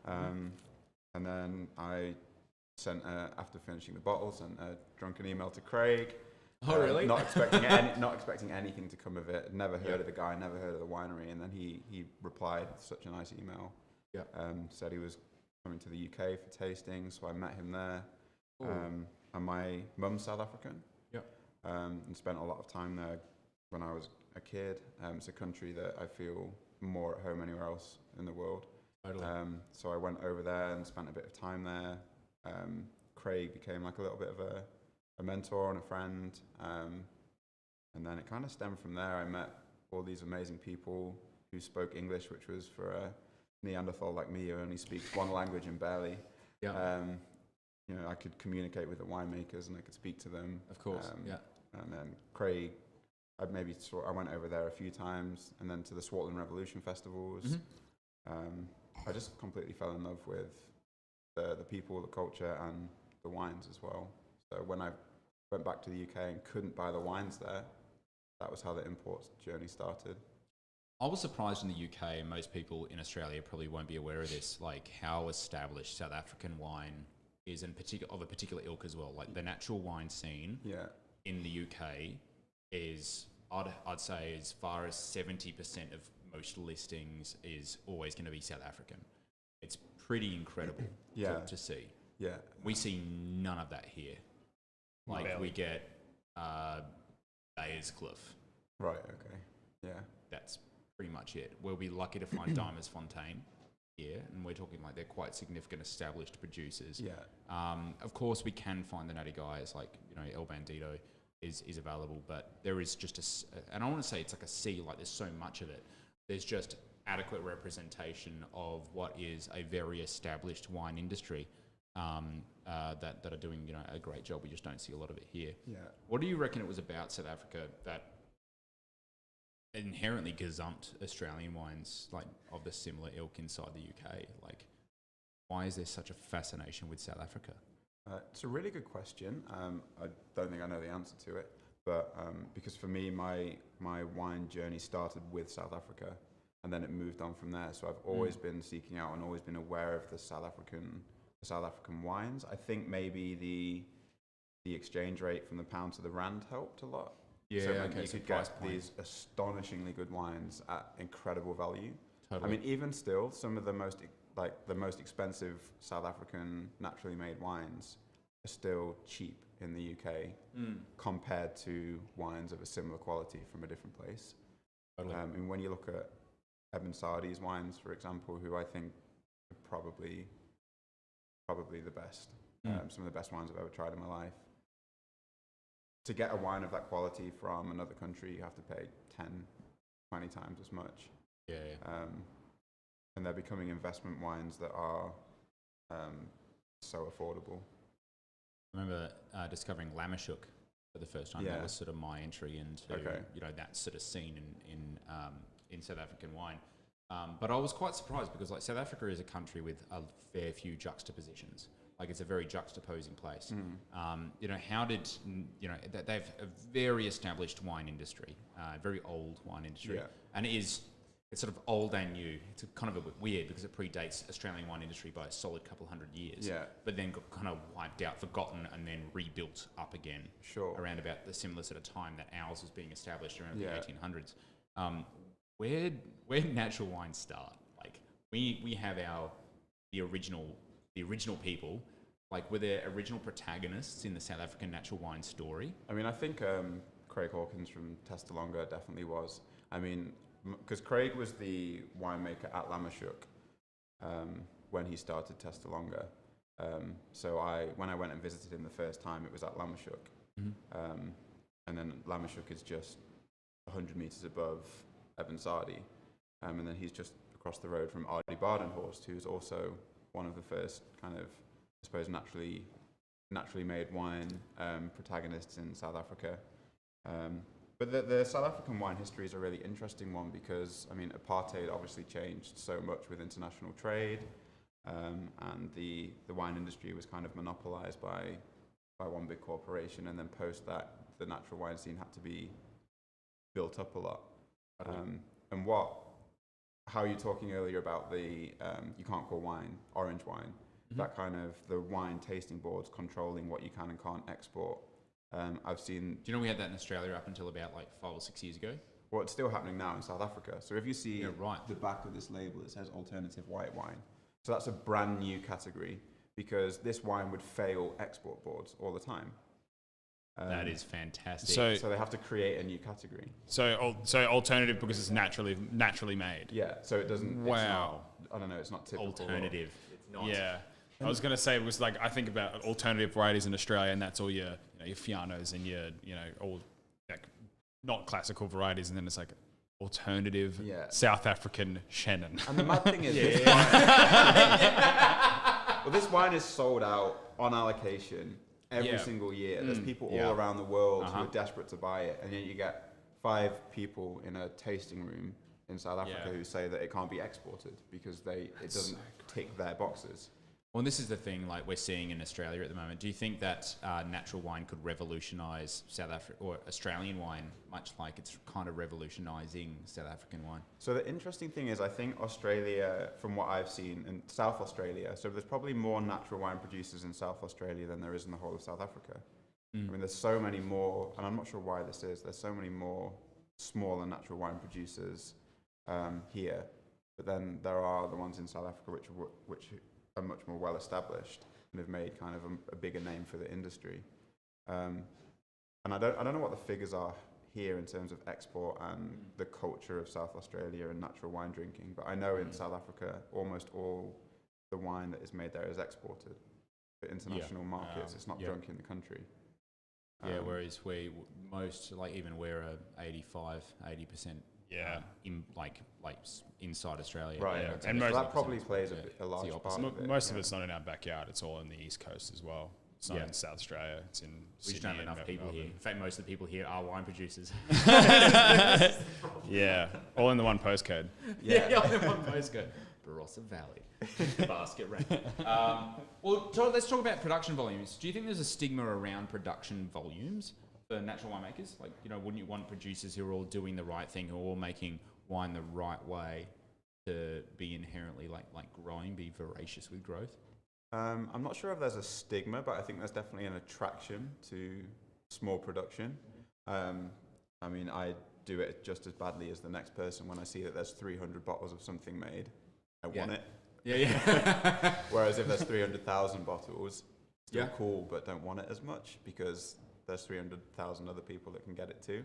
And then I sent, after finishing the bottle, sent a drunken email to Craig. Oh, really? Not expecting anything to come of it. Never heard of the guy, never heard of the winery. And then he replied with such a nice email. Yeah. Said he was coming to the UK for tasting, so I met him there. Cool. And my mum's South African. Yeah. And spent a lot of time there when I was a kid. It's a country that I feel more at home anywhere else in the world. Totally. So I went over there and spent a bit of time there. Craig became like a little bit of a mentor and a friend. And then it kind of stemmed from there. I met all these amazing people who spoke English, which was for a Neanderthal like me who only speaks one language and barely. Yeah. I could communicate with the winemakers and I could speak to them. Of course. Yeah. And then Craig, I went over there a few times, and then to the Swartland Revolution festivals. I just completely fell in love with the people, the culture, and the wines as well. So when I went back to the UK and couldn't buy the wines there, that was how the imports journey started. I was surprised in the UK, and most people in Australia probably won't be aware of this, like how established South African wine is, of a particular ilk as well. Like the natural wine scene in the UK is, I'd say, as far as 70% of most listings is always going to be South African. It's pretty incredible to see. Yeah. We see none of that here. Like Barely. we get Bayers Cliff. Right, okay. Yeah. That's pretty much it. We'll be lucky to find Dimers Fontaine here, and we're talking like they're quite significant established producers. Yeah. Of course, we can find the natty guys like El Bandito is available, but there is just and I want to say it's like a sea. Like there's so much of it. There's just adequate representation of what is a very established wine industry that are doing a great job. We just don't see a lot of it here. Yeah. What do you reckon it was about South Africa that inherently gazumped Australian wines like of the similar ilk inside the UK? Like, why is there such a fascination with South Africa? It's a really good question. I don't think I know the answer to it, but because for me, my wine journey started with South Africa, and then it moved on from there. So I've always been seeking out and always been aware of the South African wines. I think maybe the exchange rate from the pound to the rand helped a lot. Yeah, so okay, you so could price get point. these astonishingly good wines at incredible value. Totally. I mean, even still, some of the most expensive South African naturally made wines are still cheap in the UK compared to wines of a similar quality from a different place. Totally. And when you look at Eben Sardi's wines, for example, who I think are probably the best, some of the best wines I've ever tried in my life. To get a wine of that quality from another country, you have to pay 10, 20 times as much. Yeah. And they're becoming investment wines that are so affordable. I remember discovering Lamashuk for the first time. Yeah. That was sort of my entry into Okay. that sort of scene in South African wine. But I was quite surprised because like South Africa is a country with a fair few juxtapositions. Like it's a very juxtaposing place. You know, how did they've a very established wine industry, very old wine industry, and it's sort of old and new. It's kind of a bit weird because it predates Australian wine industry by a solid couple hundred years. Yeah. But then got kind of wiped out, forgotten, and then rebuilt up again. Sure. Around about the similar sort of time that ours was being established around the 1800s. Where did natural wine start? Like we have the original people. Like, were there original protagonists in the South African natural wine story? I mean, I think Craig Hawkins from Testalonga definitely was. I mean, because Craig was the winemaker at Lamashuk when he started Testalonga. So when I went and visited him the first time, it was at Lamashuk. And then Lamashuk is just 100 metres above Evansardi. And then he's just across the road from Ardi Badenhorst, who's also one of the first kind of, I suppose, naturally made wine protagonists in South Africa. But the South African wine history is a really interesting one because, I mean, apartheid obviously changed so much with international trade, and the wine industry was kind of monopolized by one big corporation, and then post that, the natural wine scene had to be built up a lot. And how you're talking earlier about the you can't call wine orange wine, that kind of the wine tasting boards controlling what you can and can't export. I've seen. Do you know we had that in Australia up until about like 5 or 6 years ago? Well, it's still happening now in South Africa. So if you see the back of this label, it says alternative white wine. So that's a brand new category because this wine would fail export boards all the time. That is fantastic. So they have to create a new category. So alternative because it's naturally made. Yeah. So it doesn't. Wow. It's not, I don't know. It's not typical. Alternative. It's not. Yeah. I was going to say, it was like, I think about alternative varieties in Australia, and that's all your Fianos and your, all like not classical varieties, and then it's like alternative South African Shannon. And the mad thing is, this wine is sold out on allocation every single year. There's people all around the world who are desperate to buy it, and then you get 5 people in a tasting room in South Africa who say that it can't be exported because it doesn't tick their boxes. Well, and this is the thing, like we're seeing in Australia at the moment. Do you think that natural wine could revolutionise South Africa or Australian wine, much like it's kind of revolutionising South African wine? So the interesting thing is, I think Australia, from what I've seen in South Australia, so there's probably more natural wine producers in South Australia than there is in the whole of South Africa. I mean, there's so many more, and I'm not sure why this is. There's so many more smaller natural wine producers here, but then there are the ones in South Africa which are much more well established and have made kind of a bigger name for the industry. And I don't know what the figures are here in terms of export and the culture of South Australia and natural wine drinking, but I know in South Africa almost all the wine that is made there is exported for international markets. It's not drunk in the country. Whereas we're a 80% inside Australia. Right. Yeah. And that probably plays a large part of it. Most of it's not in our backyard. It's all in the East Coast as well. It's not in South Australia. It's in We just don't have enough people here. In fact, most of the people here are wine producers. Yeah. All in the one postcode. All in one postcode. Barossa Valley. Basket rank. Let's talk about production volumes. Do you think there's a stigma around production volumes for natural winemakers? Like, wouldn't you want producers who are all doing the right thing, who are all making wine the right way, to be inherently like growing, be voracious with growth? I'm not sure if there's a stigma, but I think there's definitely an attraction to small production. I mean, I do it just as badly as the next person. When I see that there's 300 bottles of something made, I want it. Yeah. Whereas if there's 300,000 bottles, still cool, but don't want it as much because there's 300,000 other people that can get it too.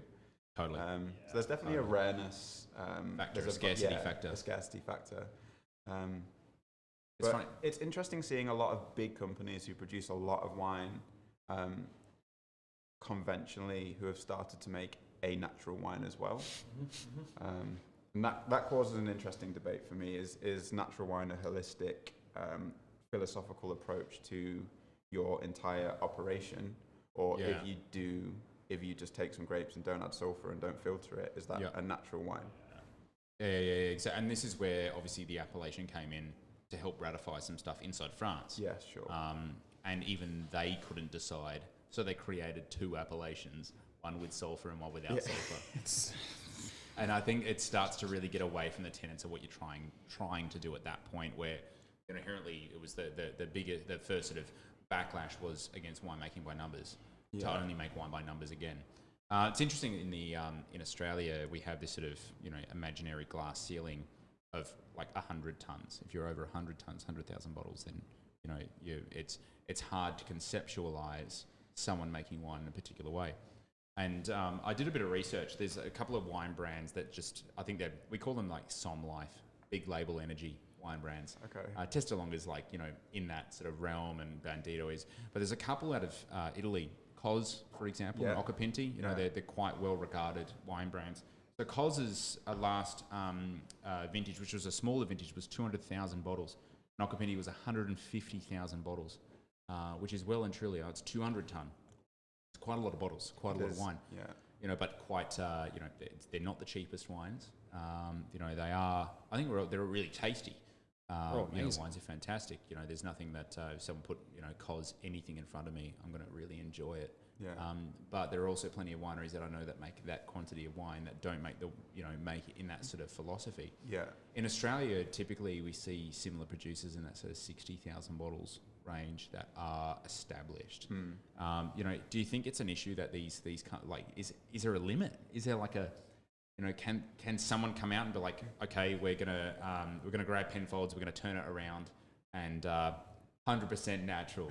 Totally. So there's definitely a rareness factor, a scarcity factor. A scarcity factor. It's funny. It's interesting seeing a lot of big companies who produce a lot of wine conventionally who have started to make a natural wine as well. And that causes an interesting debate for me. Is natural wine a holistic philosophical approach to your entire operation? Or if you just take some grapes and don't add sulfur and don't filter it, is that a natural wine? Yeah, exactly. And this is where obviously the appellation came in to help ratify some stuff inside France. Yeah, sure. And even they couldn't decide, so they created 2 appellations, one with sulphur and one without sulphur. And I think it starts to really get away from the tenets of what you're trying to do at that point, where inherently it was the first sort of backlash was against winemaking by numbers, to only make wine by numbers again. It's interesting in Australia we have this sort of imaginary glass ceiling of like 100 tons. If you're over 100 tons, 100,000 bottles, then it's hard to conceptualize someone making wine in a particular way. And I did a bit of research. There's a couple of wine brands that I think we call them like Som Life, big label energy wine brands. Okay. Testalonga's like, in that sort of realm, and Bandito is. But there's a couple out of Italy, Cos, for example, and Occhipinti. They're quite well-regarded wine brands. So Cos's last vintage, which was a smaller vintage, was 200,000 bottles. And Occhipinti was 150,000 bottles, which is well and truly, it's 200 ton. It's quite a lot of bottles, quite a lot of wine. Yeah. But quite, they're not the cheapest wines. They are, I think they're really tasty. Wines are fantastic. There's nothing that if someone put, Cos anything in front of me, I'm going to really enjoy it. Yeah. But there are also plenty of wineries that I know that make that quantity of wine that don't make make it in that sort of philosophy. Yeah. In Australia, typically we see similar producers in that sort of 60,000 bottles range that are established. Do you think it's an issue that these kind of, like, is there a limit? Is there like a can someone come out and be like, okay, we're gonna grab Penfolds, we're gonna turn it around, and 100% natural?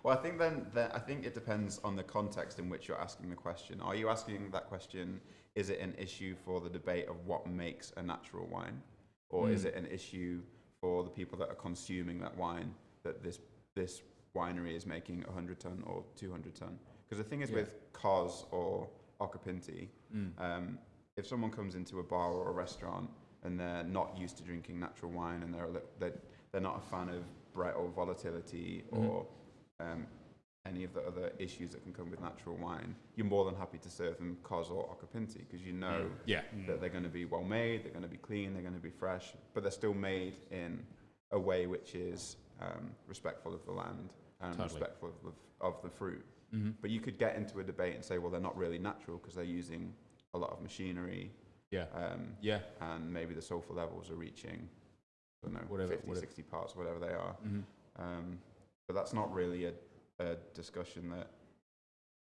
Well, I think I think it depends on the context in which you're asking the question. Are you asking that question? Is it an issue for the debate of what makes a natural wine, or is it an issue for the people that are consuming that wine, that this winery is making 100 ton or 200 ton? Because the thing is with Cos or Occhipinti, if someone comes into a bar or a restaurant and they're not used to drinking natural wine, and they're not a fan of Brett or volatility or any of the other issues that can come with natural wine, you're more than happy to serve them Cos or Occhipinti, because that they're going to be well made, they're going to be clean, they're going to be fresh, but they're still made in a way which is respectful of the land and respectful of the fruit. But you could get into a debate and say, well, they're not really natural because they're using a lot of machinery. And maybe the sulfur levels are reaching, I don't know, 50, 60 parts, whatever they are. But that's not really a discussion that,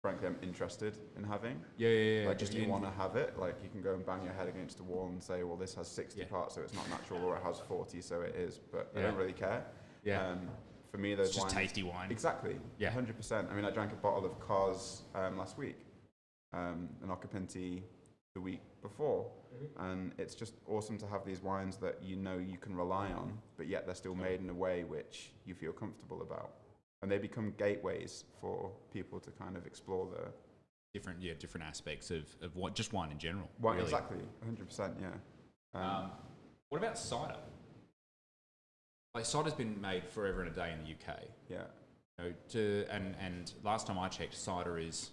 frankly, I'm interested in having. Like, if you want to have it, like, you can go and bang your head against a wall and say, well, this has 60 parts, so it's not natural, or it has 40, so it is. But I don't really care. For me, those it's just wines, tasty wine. Exactly. 100%. I mean, I drank a bottle of Cos last week, an Occhipinti the week before, and it's just awesome to have these wines that you can rely on, but yet they're still made in a way which you feel comfortable about, and they become gateways for people to kind of explore the different aspects of what, just wine in general. Wine, really. Exactly, 100%. Yeah. What about cider? Like, cider's been made forever and a day in the UK. Yeah. And last time I checked, cider is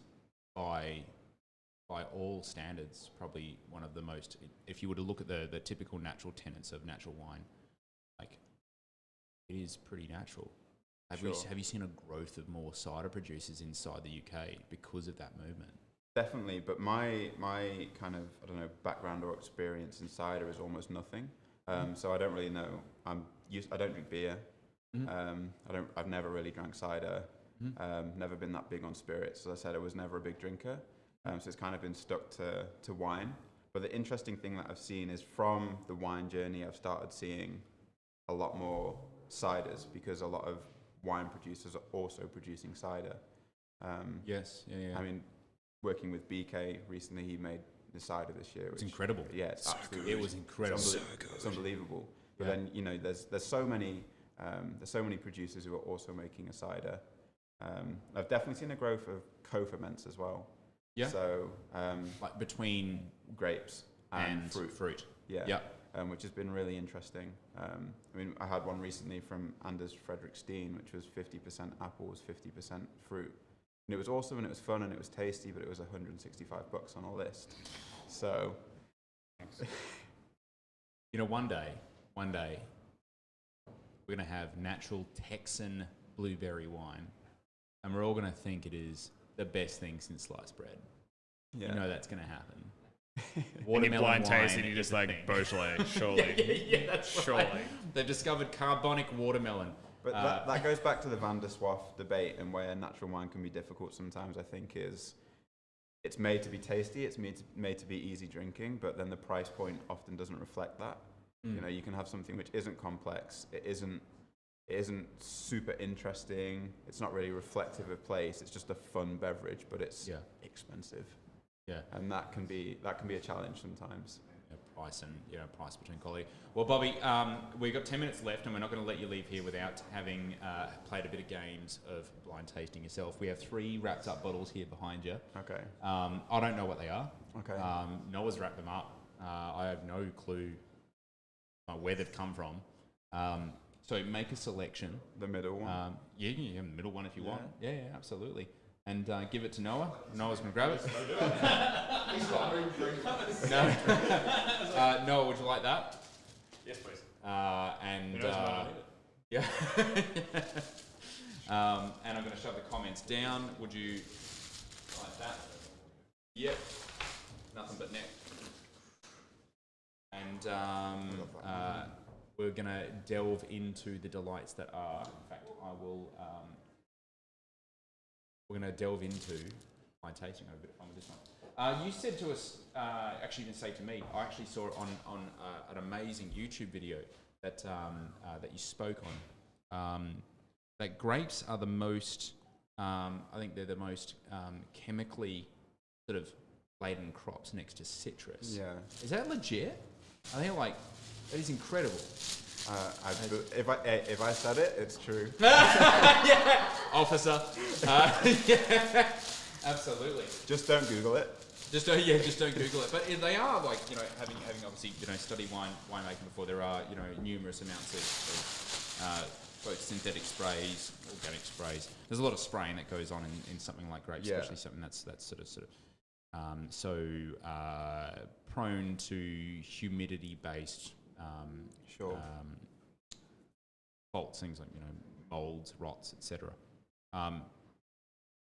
by all standards probably one of the most, if you were to look at the typical natural tenets of natural wine, like, it is pretty natural. Have you seen a growth of more cider producers inside the UK because of that movement? Definitely, but my kind of, I don't know, background or experience in cider is almost nothing. So I don't really know. I don't drink beer. I've never really drank cider. Never been that big on spirits. As I said, I was never a big drinker. So it's kind of been stuck to wine. But the interesting thing that I've seen is, from the wine journey, I've started seeing a lot more ciders, because a lot of wine producers are also producing cider. I mean, working with BK recently, he made the cider this year. It's incredible. Yeah, it's so absolutely. It was incredible. It's unbelievable. But then, there's so many producers who are also making a cider. I've definitely seen a growth of co-ferments as well. Yeah. So like between grapes and fruit. Yeah. Which has been really interesting. I mean, I had one recently from Anders Fredrik Steen, which was 50% apples, 50% fruit. And it was awesome, and it was fun, and it was tasty, but it was $165 on a list. So, one day, we're going to have natural Texan blueberry wine, and we're all going to think it is the best thing since sliced bread. Yeah. You know that's going to happen. And you blind taste wine and you just is a like, thing. Beaujolais, surely. Yeah, that's Surely. right. They've discovered carbonic watermelon. But that goes back to the Van der Swaff debate, and where natural wine can be difficult sometimes, I think, is it's made to be tasty, it's made to be easy drinking, but then the price point often doesn't reflect that. You know, you can have something which isn't complex, it isn't super interesting, it's not really reflective of place, it's just a fun beverage, but it's expensive. Yeah. And that can be a challenge sometimes. Price between quality. Well, Bobby, we've got 10 minutes left, and we're not going to let you leave here without having played a bit of games of blind tasting yourself. We have 3 wrapped up bottles here behind you. Okay. I don't know what they are. Okay. Noah's wrapped them up. I have no clue where they've come from. So make a selection. The middle one. You can have the middle one if you want. Yeah, absolutely. And give it to Noah. Noah's going to grab it. No. Noah, would you like that? Yes, please. Yeah. And I'm going to shove the comments down. Would you like that? Yep. Nothing but neck. And we're going to delve into the delights that are. In fact, I will. We're going to delve into blind tasting. I have a bit of fun with this one. You said to us, actually you didn't say to me, I actually saw it on an amazing YouTube video that you spoke on. That grapes are the most, I think they're the most chemically sort of laden crops next to citrus. Yeah. Is that legit? I think that is incredible. If I said it, it's true. Yeah, officer. Yeah, absolutely. Just don't Google it. Just don't Google it. But they are having obviously studied winemaking before. There are numerous amounts of both synthetic sprays, organic sprays. There's a lot of spraying that goes on in something like grapes, especially something that's sort of prone to humidity based. Faults, things like molds, rots, etc. And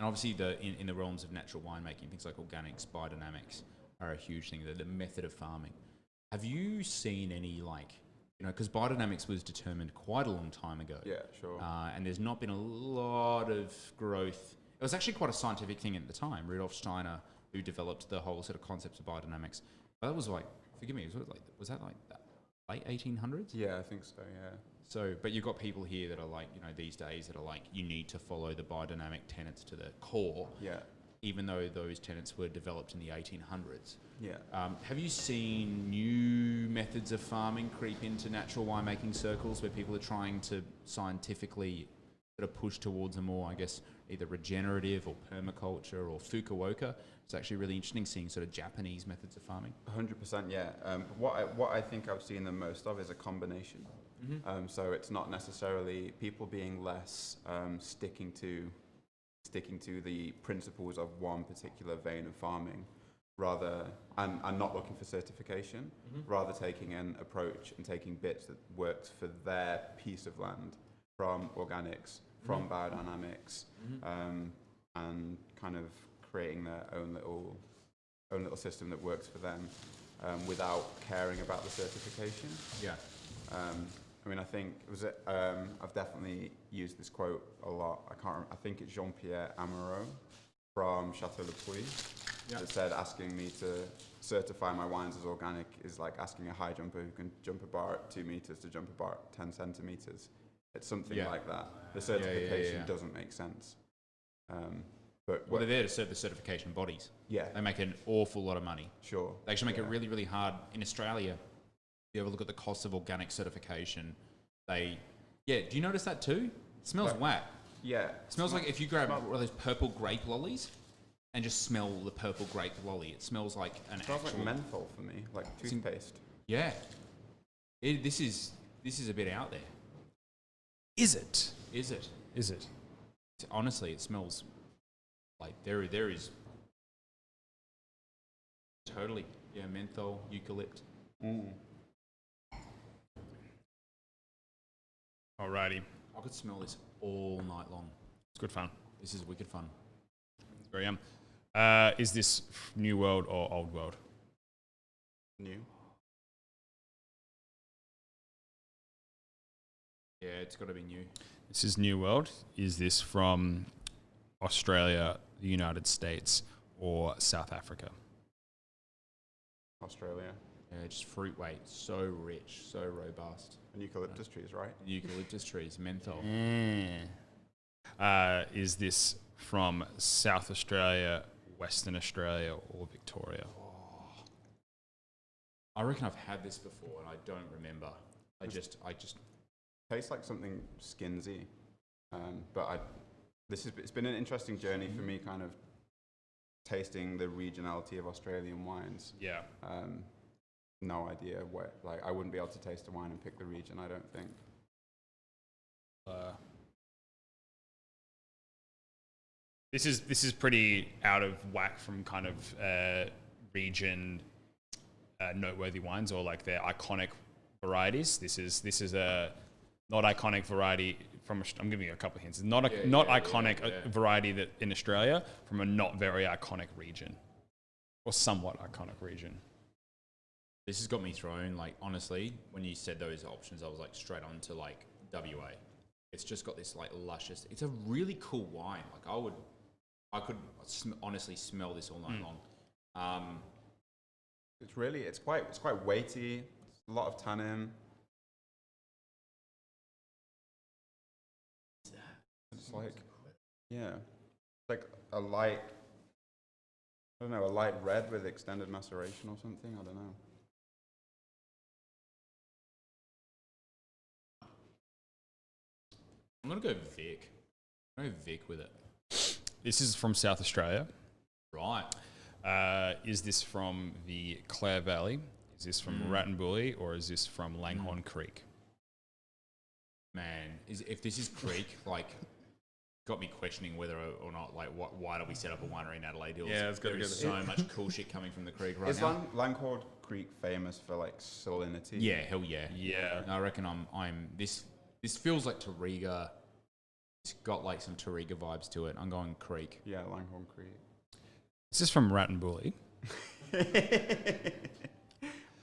obviously, in the realms of natural winemaking, things like organics, biodynamics are a huge thing. The method of farming. Have you seen any because biodynamics was determined quite a long time ago. Yeah, sure. And there's not been a lot of growth. It was actually quite a scientific thing at the time. Rudolf Steiner, who developed the whole sort of concepts of biodynamics. But that was forgive me, was that late 1800s? Yeah, I think so, yeah. So, but you've got people here that are these days that are you need to follow the biodynamic tenets to the core. Yeah. Even though those tenets were developed in the 1800s. Yeah. Have you seen new methods of farming creep into natural winemaking circles where people are trying to scientifically sort of push towards a more, I guess, either regenerative or permaculture or fukuoka? It's actually really interesting seeing sort of Japanese methods of farming. 100%, yeah. What I think I've seen the most of is a combination. Mm-hmm. So it's not necessarily people being less sticking to the principles of one particular vein of farming, rather and not looking for certification, rather taking an approach and taking bits that works for their piece of land, from organics, from biodynamics, and kind of creating their own little system that works for them, without caring about the certification. Yeah. I think I've definitely used this quote a lot. I think it's Jean-Pierre Amoureux from Chateau Le Puy that said, asking me to certify my wines as organic is like asking a high jumper who can jump a bar at 2 meters to jump a bar at 10 centimeters. It's something like that. The certification doesn't make sense. But they're there to serve the certification bodies. Yeah. They make an awful lot of money. Sure. They actually make it really, really hard. In Australia, if you ever look at the cost of organic certification, do you notice that too? It smells whack. Yeah. It smells like if you grab one of those purple grape lollies and just smell the purple grape lolly, it smells like an It smells like menthol for me, like toothpaste. Yeah. This is a bit out there. Is it? Is it? Is it? Honestly, it smells like there is totally menthol, eucalypt. Alrighty. I could smell this all night long. It's good fun. This is wicked fun. It's very yum. Is this New World or Old World? New. Yeah, it's got to be new. This is New World. Is this from Australia, the United States, or South Africa? Australia. Yeah, just fruit weight. So rich, so robust. And eucalyptus trees, right? Eucalyptus trees, menthol. Is this from South Australia, Western Australia, or Victoria? I reckon I've had this before and I don't remember. I just Tastes like something skinsy, but it's been an interesting journey for me, kind of tasting the regionality of Australian wines. Yeah. No idea where, like, I wouldn't be able to taste a wine and pick the region, I don't think. This is pretty out of whack from kind of region noteworthy wines or like their iconic varieties. This is a not iconic variety from. I'm giving you a couple of hints. Not iconic variety that in Australia from a not very iconic region, or somewhat iconic region. This has got me thrown, like, honestly, when you said those options, I was like straight on to like WA. It's just got this like luscious, it's a really cool wine. Like I could honestly smell this all night long. It's quite weighty, a lot of tannin. It's like, yeah, like a light, I don't know, a light red with extended maceration or something, I don't know. I'm gonna go Vic. I'm gonna go Vic with it. This is from South Australia. Right. Is this from the Clare Valley? Is this from Rattenbully, or is this from Langhorne Creek? Man, if this is Creek, like, got me questioning whether or not, like, why do we set up a winery in Adelaide Hills? Yeah, it's got to There's go. so much cool shit coming from the creek right Is now. Langhorne Creek famous for like salinity? Yeah, hell yeah. Yeah. I reckon I'm this feels like Tauriga. It's got like some Tauriga vibes to it. I'm going Creek. Yeah, Langhorne Creek. This is from Rattenbully.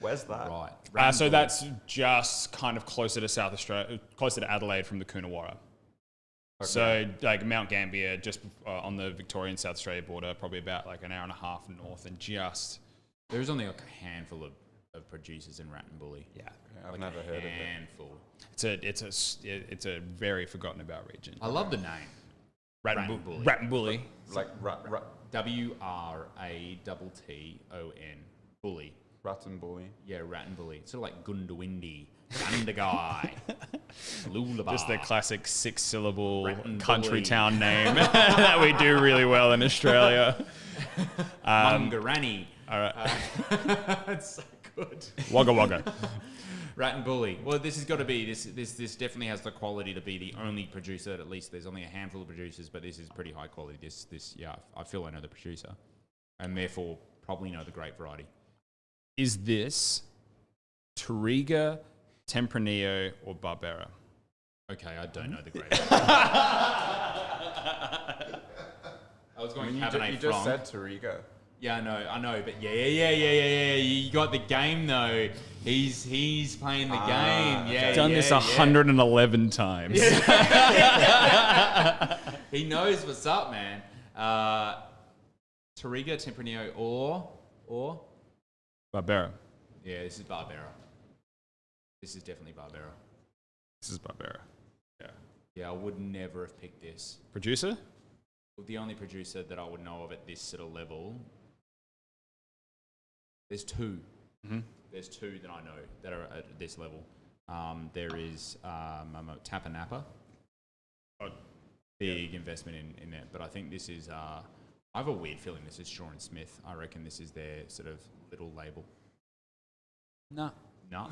Where's that? Right. So that's just kind of closer to South Australia, closer to Adelaide from the Coonawarra. Okay. So like Mount Gambier, just on the Victorian South Australia border, probably about like an hour and a half north, and just There's only like a handful of producers in Rattenbully. yeah, I've Like never a heard of it. handful. it's a very forgotten about region. I love the name. Rattenbully. Rattenbully. Like WRATTON. Bully. Rattenbully. Yeah, Rattenbully. It's sort of like Gundawindi, Gundagai, Lullaby. Just the classic 6-syllable Rattenbully. country town name that we do really well in Australia. Mungarani. All right. It's so good. Wagga Wagga. Rattenbully. Well, this has got to be this definitely has the quality to be the only producer. At least there's only a handful of producers, but this is pretty high quality. This yeah, I feel I know the producer, and therefore probably know the grape variety. Is this Tauriga, Tempranillo, or Barbera? Okay, I don't know the grape. I was going Cabernet You Franc. just said Tauriga. Yeah, I know, but yeah. You got the game though. He's playing the game. Yeah, Done this 111 times. He knows what's up, man. Tauriga, Tempranillo, or Barbera. yeah, this is Barbera. This is definitely Barbera. This is Barbera. Yeah. Yeah, I would never have picked this. Producer? Well, the only producer that I would know of at this sort of level. There's two. Mm-hmm. There's two that I know that are at this level. There is Tappa Napa. Big investment in it. But I think this is, I have a weird feeling this is Shaw & Smith. I reckon this is their sort of little label. No. No.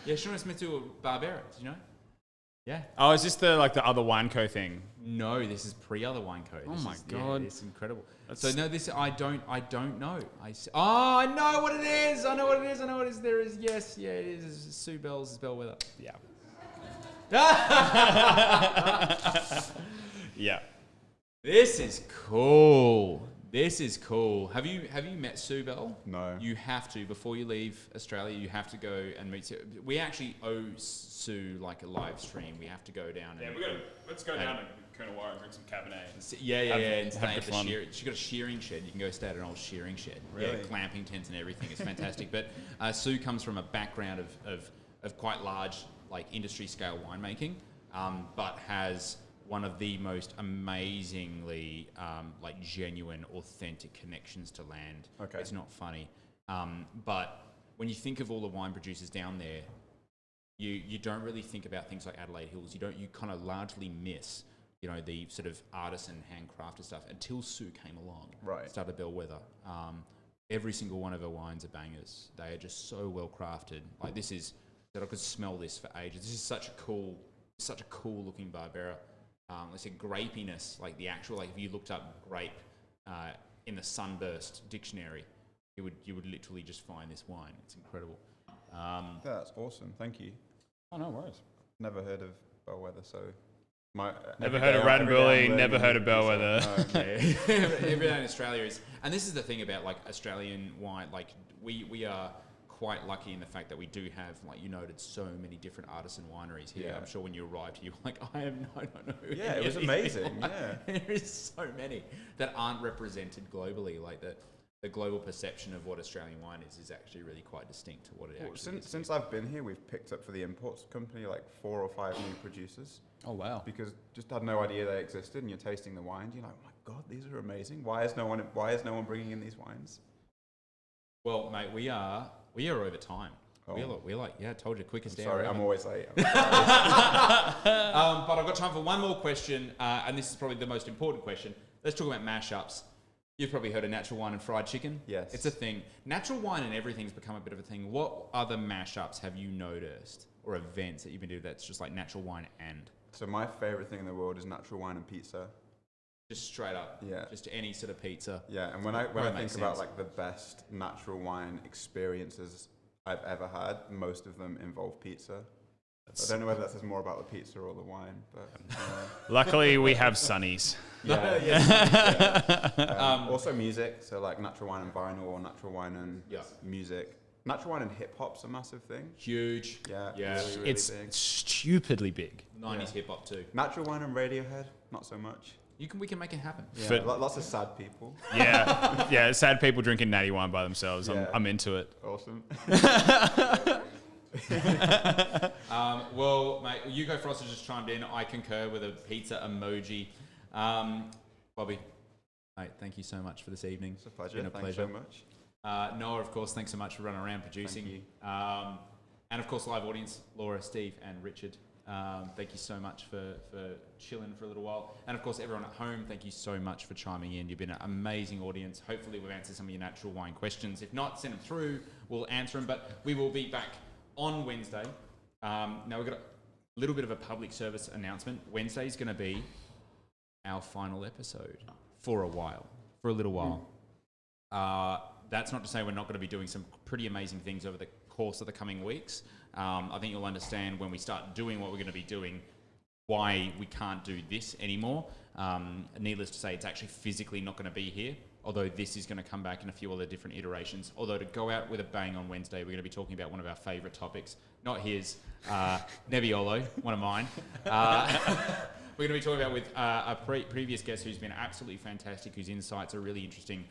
Yeah, Shaw & Smith do Barbera, did you know? Yeah. Oh, is this the other Wineco thing? No, this is pre-other wine code. Oh This my is- God. Yeah, it's incredible. That's- So no, this I don't know. I know what it is. I know what it is. There is yes, yeah, it is. Sue Bell's Bellwether. Yeah. Yeah. This is cool. This is cool. Have you met Sue Bell? No. You have to before you leave Australia. You have to go and meet Sue. We actually owe Sue like a live stream. We have to go down. Yeah, let's go down to Coonawarra and drink some Cabernet. Yeah. And stay at the fun. She got a shearing shed. You can go stay at an old shearing shed. Really? Yeah, clamping tents and everything. It's fantastic. But Sue comes from a background of quite large like industry scale winemaking, but has one of the most amazingly like genuine, authentic connections to land. Okay. It's not funny. But when you think of all the wine producers down there, you don't really think about things like Adelaide Hills. You kind of largely miss, you know, the sort of artisan handcrafted stuff until Sue came along. Right. Started Bellwether. Every single one of her wines are bangers. They are just so well crafted. Like this is that I could smell this for ages. This is such a cool looking Barbera. It's a grapiness, like the actual, like if you looked up grape in the Sunburst dictionary, you would literally just find this wine. It's incredible. That's awesome. Tk you. Oh, no worries. Never heard of Bellwether, so Never heard of Raddenbully, never heard of Bellwether. Every day in Australia is, and this is the thing about like Australian wine. Like we are quite lucky in the fact that we do have, like you noted, so many different artisan wineries here. Yeah. I'm sure when you arrived, you were like, I don't know. Yeah, it was amazing. Yeah, there is so many that aren't represented globally. Like the global perception of what Australian wine is actually really quite distinct to what it actually is. Since I've been here, we've picked up for the imports company like 4 or 5 new producers. Oh, wow. Because just had no idea they existed, and you're tasting the wines, you're like, oh my god, these are amazing. Why is no one bringing in these wines? Well, mate, we are over time. Oh. We're like, yeah, I told you, quickest hour. Sorry, ever. I'm always late. But I've got time for one more question, and this is probably the most important question. Let's talk about mashups. You've probably heard of natural wine and fried chicken. Yes. It's a thing. Natural wine and everything's become a bit of a thing. What other mashups have you noticed, or events that you've been doing that's just like natural wine and? So my favourite thing in the world is natural wine and pizza. Just straight up. Yeah. Just any sort of pizza. Yeah, and when I Makes think sense. about like the best natural wine experiences I've ever had, most of them involve pizza. I don't know whether that says more about the pizza or the wine, but Luckily, we have Sunnies. also music, so like natural wine and vinyl, or natural wine and music. Natural wine and hip hop's a massive thing. Huge. Yeah, Yeah. really, really It's big. stupidly big. 90s hip hop too. Natural wine and Radiohead, not so much. We can make it happen. Yeah, But- lots of sad people. Yeah, sad people drinking natty wine by themselves. Yeah. I'm into it. Awesome. Well, mate, Hugo Frost has just chimed in. I concur with a pizza emoji. Bobby, mate, thank you so much for this evening. It's a pleasure. Been a Thanks pleasure. so much. Noah, of course, thanks so much for running around producing. Thank you. And of course, live audience, Laura, Steve, and Richard. Thank you so much for chilling for a little while. And of course, everyone at home, thank you so much for chiming in. You've been an amazing audience. Hopefully, we've answered some of your natural wine questions. If not, send them through. We'll answer them. But we will be back on Wednesday. Now, we've got a little bit of a public service announcement. Wednesday is going to be our final episode for a little while. That's not to say we're not going to be doing some pretty amazing things over the course of the coming weeks. I think you'll understand when we start doing what we're going to be doing, why we can't do this anymore. Needless to say, it's actually physically not going to be here, although this is going to come back in a few other different iterations. Although to go out with a bang on Wednesday, we're going to be talking about one of our favourite topics, not his, Nebbiolo, one of mine. We're going to be talking about with a previous guest who's been absolutely fantastic, whose insights are really interesting,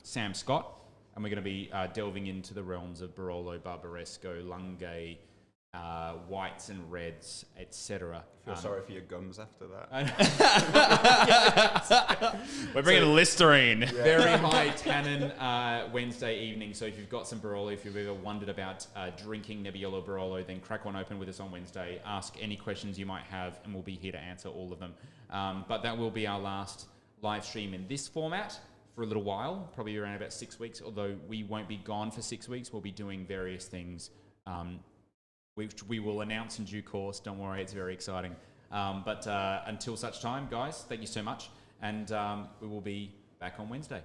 Sam Scott. And we're going to be delving into the realms of Barolo, Barbaresco, Lungay, whites and reds, etc. Feel sorry for your gums after that. We're bringing Listerine. Very high tannin Wednesday evening. So if you've got some Barolo, if you've ever wondered about drinking Nebbiolo Barolo, then crack one open with us on Wednesday. Ask any questions you might have, and we'll be here to answer all of them. But that will be our last live stream in this format for a little while, probably around about 6 weeks, although we won't be gone for 6 weeks. We'll be doing various things, which we will announce in due course. Don't worry, it's very exciting. But until such time, guys, thank you so much. And we will be back on Wednesday.